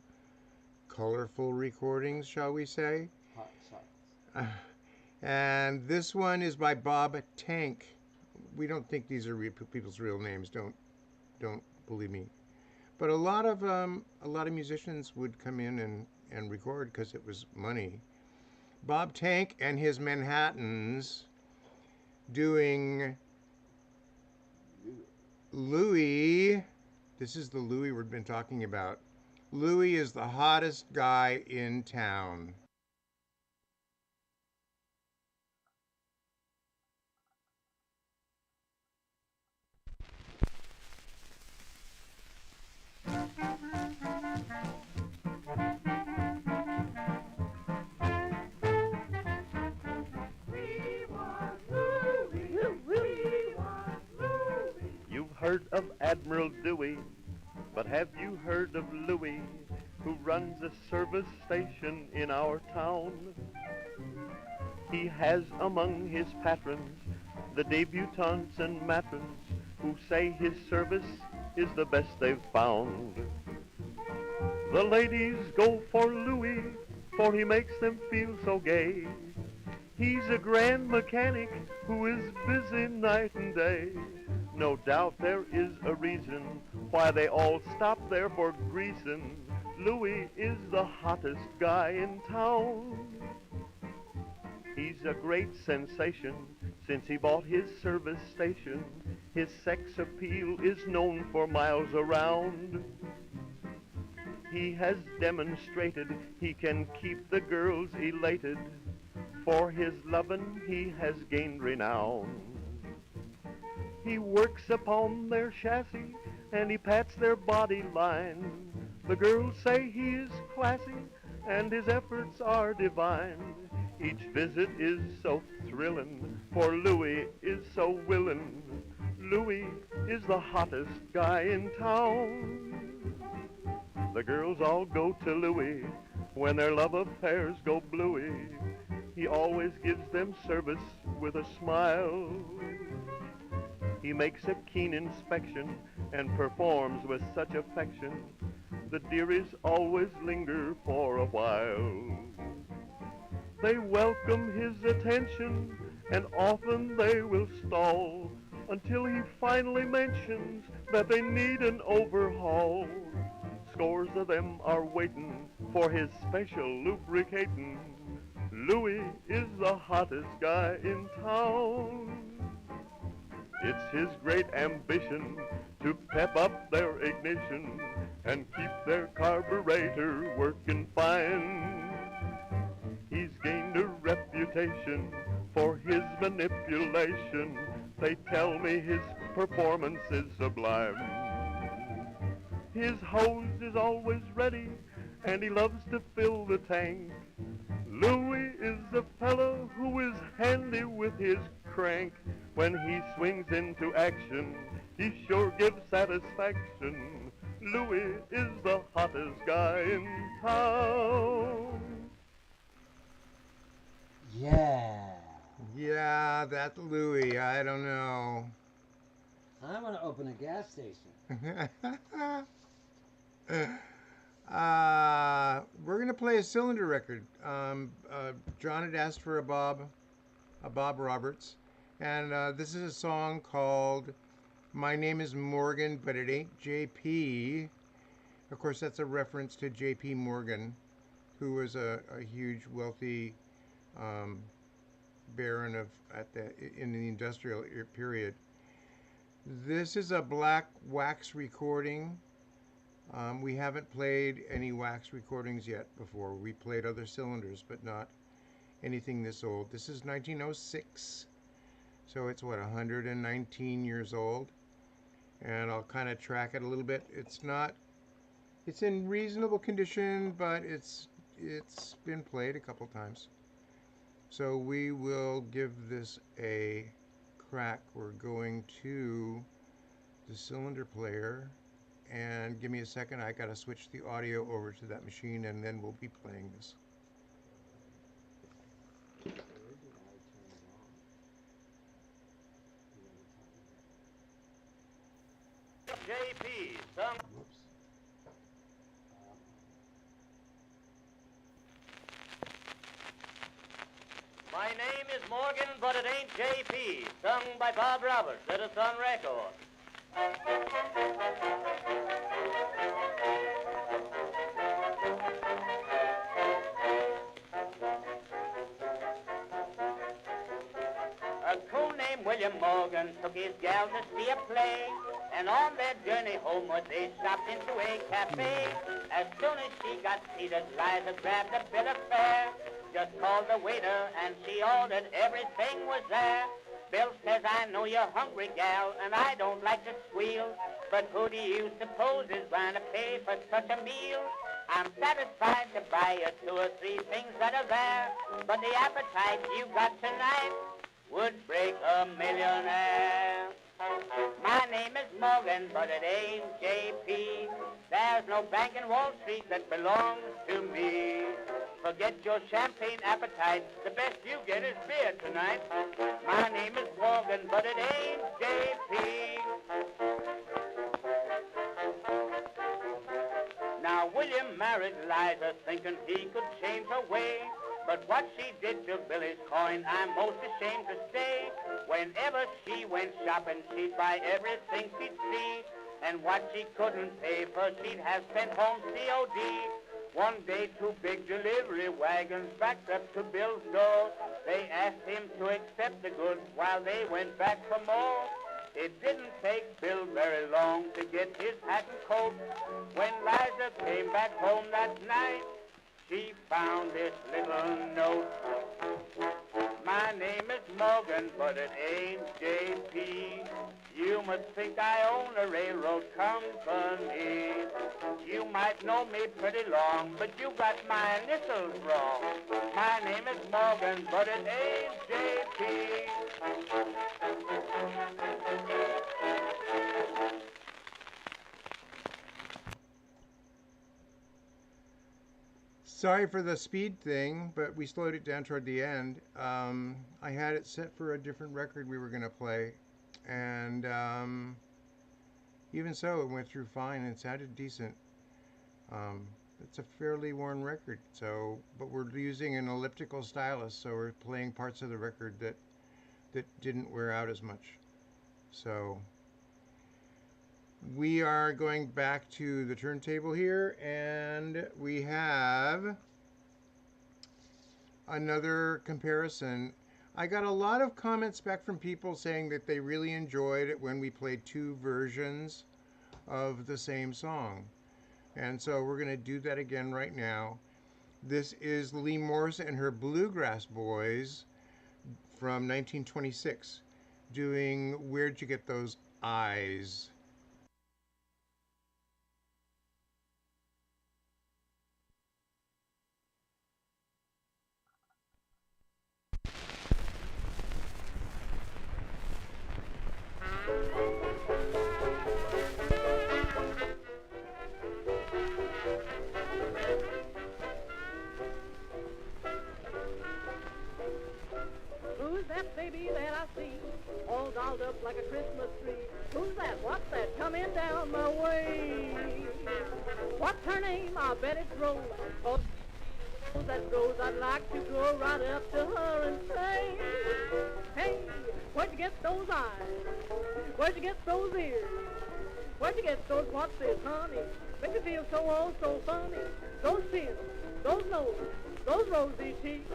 recordings, shall we say? Hot shots. And this one is by Bob Tank. We don't think these are people's real names. Don't believe me. But a lot of musicians would come in and record because it was money. Bob Tank and his Manhattans doing Louie. This is the Louie we've been talking about. Louie is the hottest guy in town. Heard of Admiral Dewey, but have you heard of Louis, who runs a service station in our town? He has among his patrons the debutantes and matrons who say his service is the best they've found. The ladies go for Louis, for he makes them feel so gay. He's a grand mechanic who is busy night and day. No doubt there is a reason why they all stop there for greasing. Louis is the hottest guy in town. He's a great sensation since he bought his service station. His sex appeal is known for miles around. He has demonstrated he can keep the girls elated. For his lovin' he has gained renown. He works upon their chassis and he pats their body line. The girls say he is classy and his efforts are divine. Each visit is so thrilling, for Louis is so willin'. Louis is the hottest guy in town. The girls all go to Louis when their love affairs go bluey. He always gives them service with a smile. He makes a keen inspection and performs with such affection. The dearies always linger for a while. They welcome his attention, and often they will stall until he finally mentions that they need an overhaul. Scores of them are waiting for his special lubricating. Louis is the hottest guy in town. It's his great ambition to pep up their ignition and keep their carburetor working fine. He's gained a reputation for his manipulation. They tell me his performance is sublime. His hose is always ready, and he loves to fill the tank. Louis is a fellow who is handy with his crank. When he swings into action, he sure gives satisfaction. Louis is the hottest guy in town. Yeah. Yeah, that's Louis. I don't know. I want to open a gas station. We're gonna play a cylinder record. John had asked for a Bob Roberts, and this is a song called "My Name Is Morgan, But It Ain't JP." Of course, that's a reference to J.P. Morgan, who was a huge, wealthy baron in the industrial period. This is a black wax recording. We haven't played any wax recordings yet before. We played other cylinders, but not anything this old. This is 1906, so it's 119 years old. And I'll kind of track it a little bit. It's in reasonable condition, but it's been played a couple times. So we will give this a crack. We're going to the cylinder player, and give me a second. I gotta switch the audio over to that machine, and then we'll be playing this. JP, some. Whoops. My name is Morgan, but it ain't JP. Sung by Bob Roberts. Let us on record. A coon named William Morgan took his gal to see a play, and on their journey homeward they stopped into a cafe. As soon as she got seated, Liza grabbed a bill of fare, just called the waiter and she ordered everything was there. Bill says, I know you're hungry, gal, and I don't like to squeal, but who do you suppose is going to pay for such a meal? I'm satisfied to buy you 2 or 3 things that are there, but the appetite you got tonight would break a millionaire. My name is Morgan, but it ain't JP. There's no bank in Wall Street that belongs to me. Forget your champagne appetite. The best you get is beer tonight. My name is Morgan, but it ain't JP. Now, William married Liza thinking he could change her way. But what she did to Billy's coin, I'm most ashamed to say. Whenever she went shopping, she'd buy everything she'd see. And what she couldn't pay for, she'd have sent home COD. One day, 2 big delivery wagons backed up to Bill's door. They asked him to accept the goods while they went back for more. It didn't take Bill very long to get his hat and coat. When Liza came back home that night, she found this little note. My name is Morgan, but it ain't J.P. You must think I own a railroad company. You might know me pretty long, but you got my initials wrong. My name is Morgan, but it ain't J.P. Sorry for the speed thing, but we slowed it down toward the end. I had it set for a different record we were going to play, and even so, it went through fine and sounded decent. It's a fairly worn record, so but we're using an elliptical stylus, so we're playing parts of the record that didn't wear out as much. So we are going back to the turntable here, and we have another comparison. I got a lot of comments back from people saying that they really enjoyed it when we played two versions of the same song. And so we're going to do that again right now. This is Lee Morse and her Bluegrass Boys from 1926 doing Where'd You Get Those Eyes? Who's that baby that I see, all dolled up like a Christmas tree? Who's that? What's that coming down my way? What's her name? I bet it's Rose. Oh, that Rose, I'd like to go right up to her and say, hey, where'd you get those eyes? Where'd you get those ears? Where'd you get those, what's this, honey? Make me feel so, oh, so funny. Those teeth, those nose, those rosy cheeks.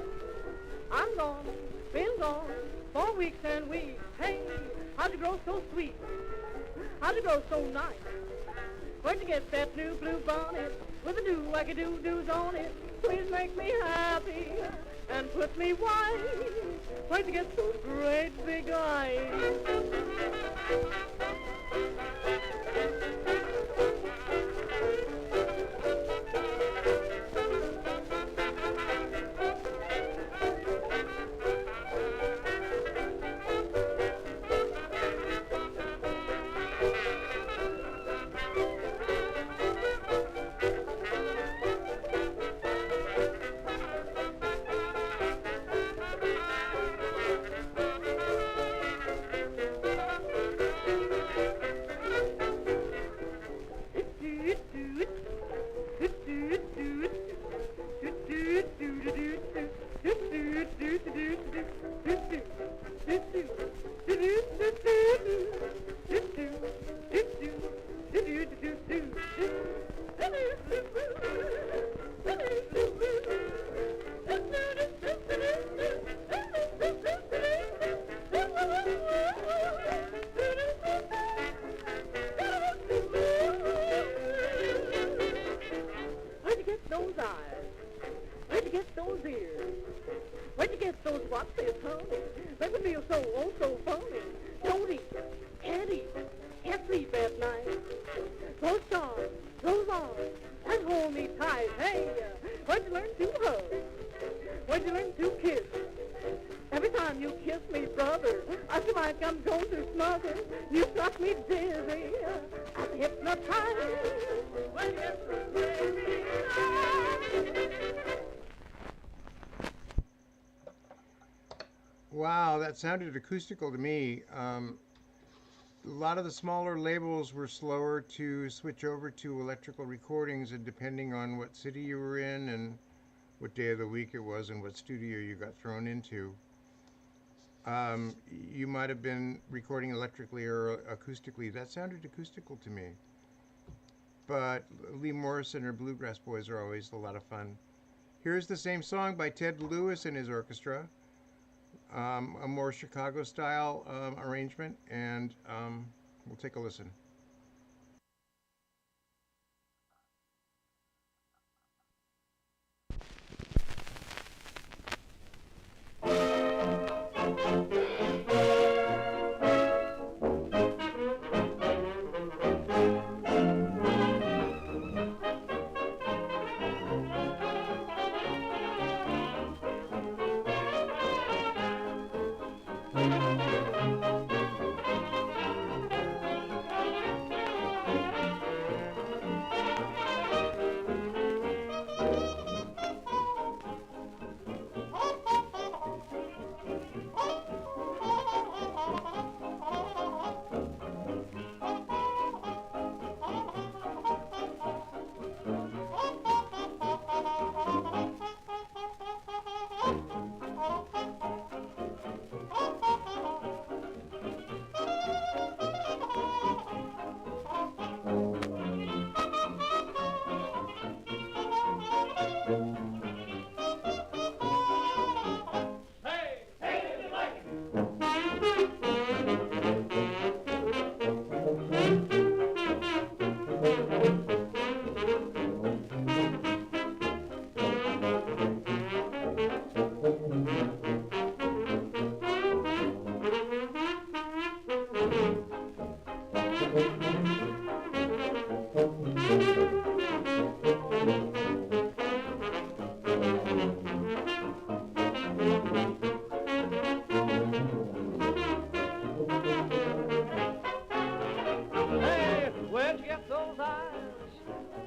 I'm gone, been gone, for weeks and weeks. Hey, how'd you grow so sweet? How'd you grow so nice? Where'd you get that new blue bonnet with the new wacky-doo-doos on it? Please make me happy and put me wise. Where'd you get those great big eyes? Where'd you get those eyes? Where'd you get those ears? Where'd you get those what's this, honey? Make me feel so, oh, so funny. Don't eat, can't sleep at night. Those stars, those arms, and hold me tight. Hey, where'd you learn to hug? Where'd you learn to kiss? Every time you kiss me, brother, I feel like I'm going to smother. You got me dizzy, I'm hypnotized. When you get the baby, Wow, that sounded acoustical to me. A lot of the smaller labels were slower to switch over to electrical recordings, and depending on what city you were in and what day of the week it was and what studio you got thrown into, you might have been recording electrically or acoustically. That sounded acoustical to me. But Lee Morris and her Bluegrass Boys are always a lot of fun. Here's the same song by Ted Lewis and his orchestra, a more Chicago-style arrangement, and we'll take a listen.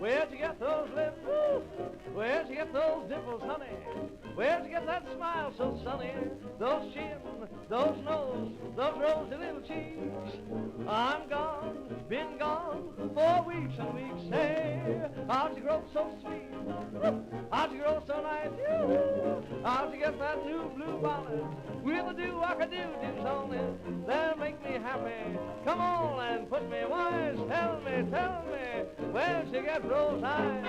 Where'd you get those lips? Woo! Where'd you get those dimples, honey? Where'd you get that smile so sunny? Those chin, those nose, those rosy little cheeks. I'm gone, been gone for weeks and weeks. Hey, how'd you grow so sweet? How'd you grow so nice? How'd you get that new blue bonnet? With a do-I-could-do-do's on it. That'll make me happy. Come on and put me wise. Tell me, where'd you get those eyes?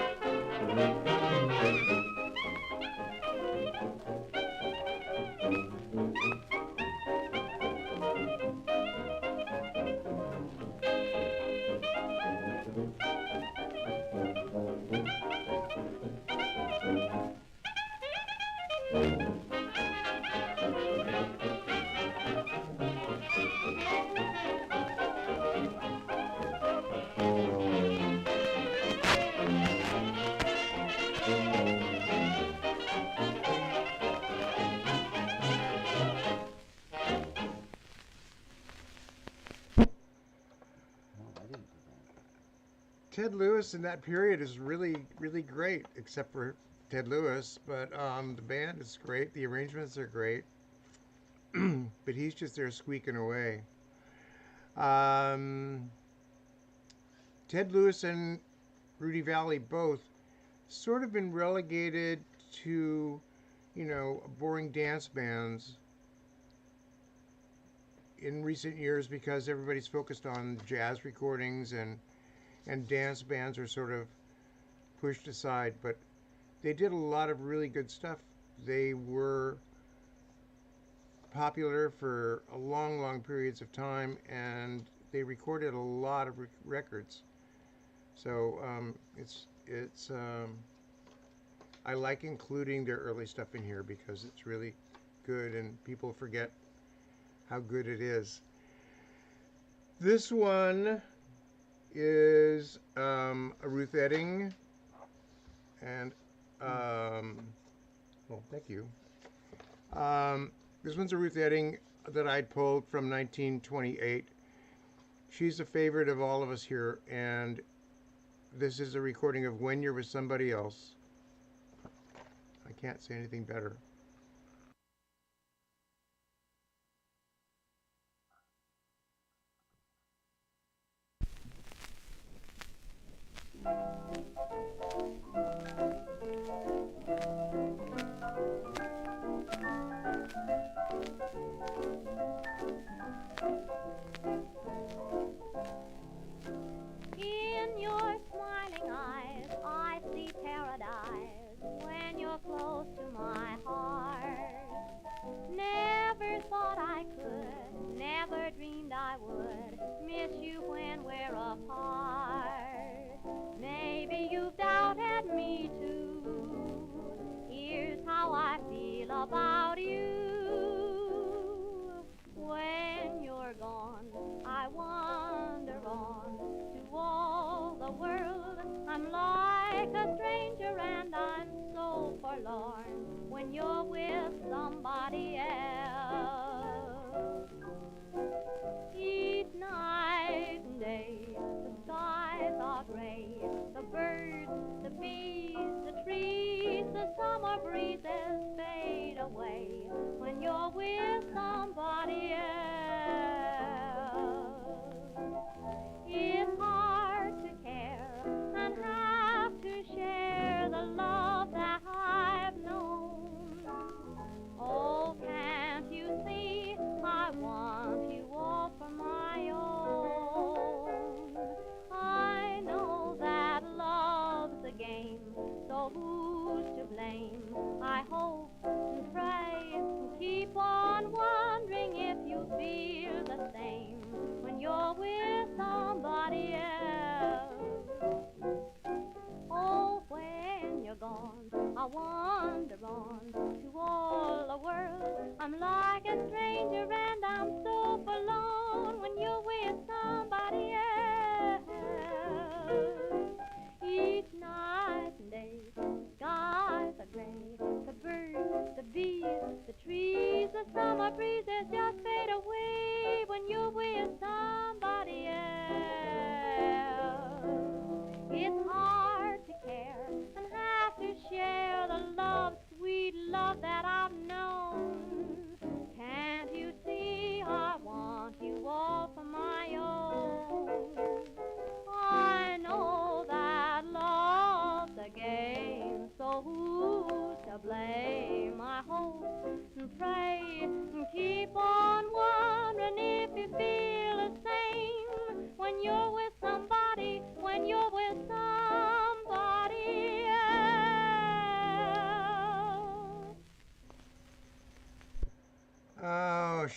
Ted Lewis in that period is really, really great, except for Ted Lewis. But the band is great. The arrangements are great. But he's just there squeaking away. Ted Lewis and Rudy Valley both sort of been relegated to, boring dance bands in recent years because everybody's focused on jazz recordings and dance bands are sort of pushed aside, but they did a lot of really good stuff. They were popular for a long periods of time, and they recorded a lot of records. So I like including their early stuff in here because it's really good, and people forget how good it is. This one is a Ruth Etting, and well, thank you. This one's a Ruth Etting that I pulled from 1928. She's a favorite of all of us here, and this is a recording of When You're With Somebody Else. I can't say anything better. In your smiling eyes, I see paradise when you're close to my heart. Never thought I could, never dreamed I would miss you when we're apart. Maybe you've doubted me too. Here's how I feel about you. When you're gone, I wander on to all the world. I'm like a stranger and I'm so forlorn when you're with somebody else. Each night and day, the skies are gray, the birds, the bees, the trees, the summer breezes fade away when you're with somebody else. It's hard to care and have to share the love that I've known. Oh, can't you see I want you all for my own? I know that love's a game, so who's to blame? I hope and pray and keep on wondering if you'll be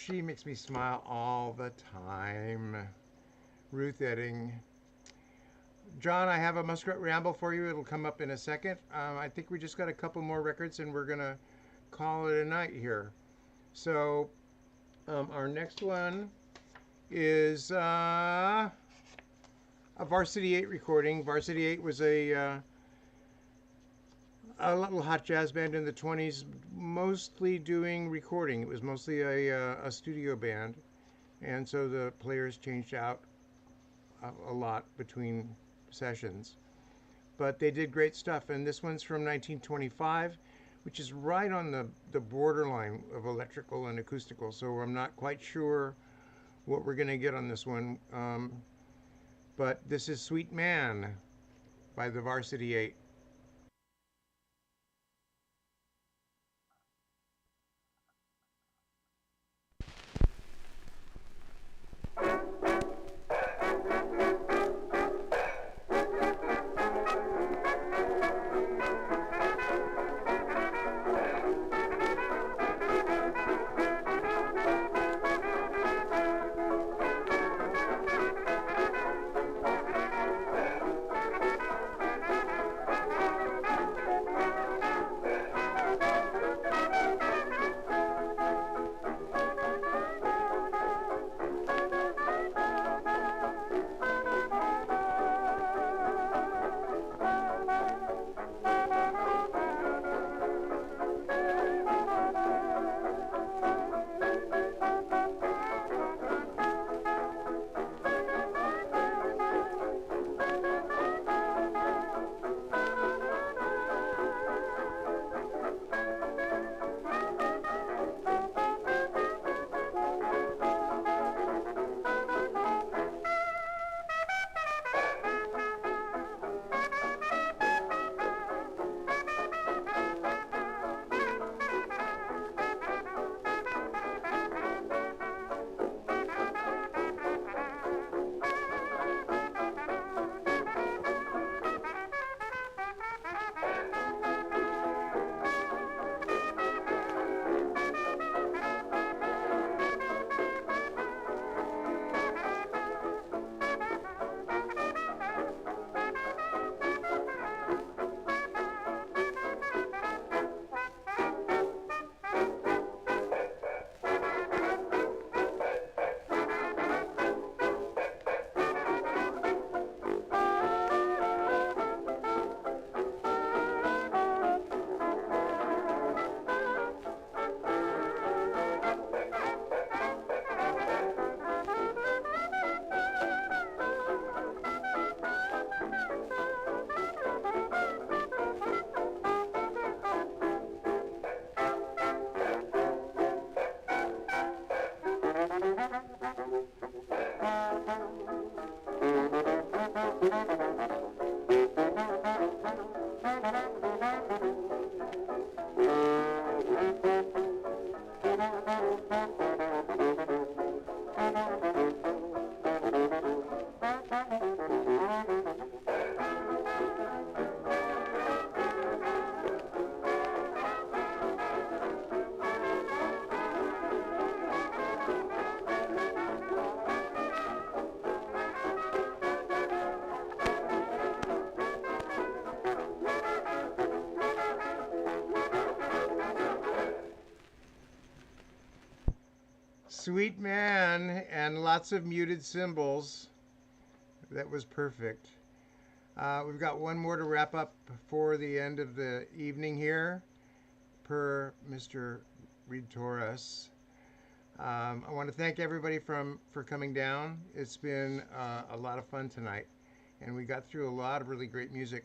She makes me smile all the time. Ruth Edding. John, I have a Muskrat Ramble for you. It'll come up in a second. I think we just got a couple more records and we're going to call it a night here. So our next one is a Varsity 8 recording. Varsity 8 was a little hot jazz band in the 20s, mostly doing recording. It was mostly a studio band. And so the players changed out a lot between sessions. But they did great stuff. And this one's from 1925, which is right on the borderline of electrical and acoustical. So I'm not quite sure what we're going to get on this one. But this is Sweet Man by the Varsity 8. Sweet Man and lots of muted cymbals. That was perfect. We've got one more to wrap up before the end of the evening here, per Mr. Reed Torres. I want to thank everybody for coming down. It's been a lot of fun tonight, and we got through a lot of really great music.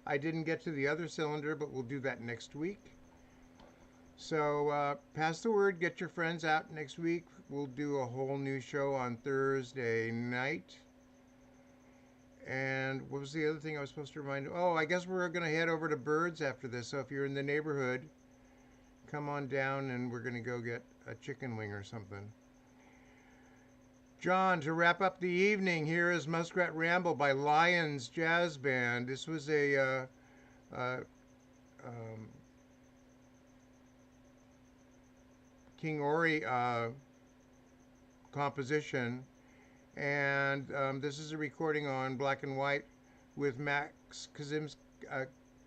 I didn't get to the other cylinder, but we'll do that next week. So pass the word, get your friends out next week. We'll do a whole new show on Thursday night. And what was the other thing I was supposed to remind you? Oh, I guess we're going to head over to Birds after this. So if you're in the neighborhood, come on down and we're going to go get a chicken wing or something. John, to wrap up the evening, here is Muskrat Ramble by Lions Jazz Band. This was a King Ori composition, and this is a recording on black and white with Max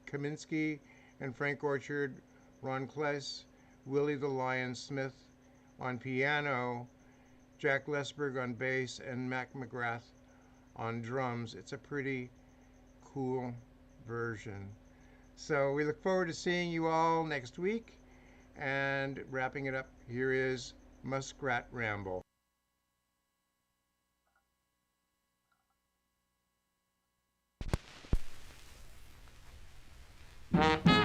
Kaminsky and Frank Orchard, Ron Kless, Willie the Lion Smith on piano, Jack Lesberg on bass, and Mac McGrath on drums. It's a pretty cool version. So we look forward to seeing you all next week. And wrapping it up, here is Muskrat Ramble. Thank you.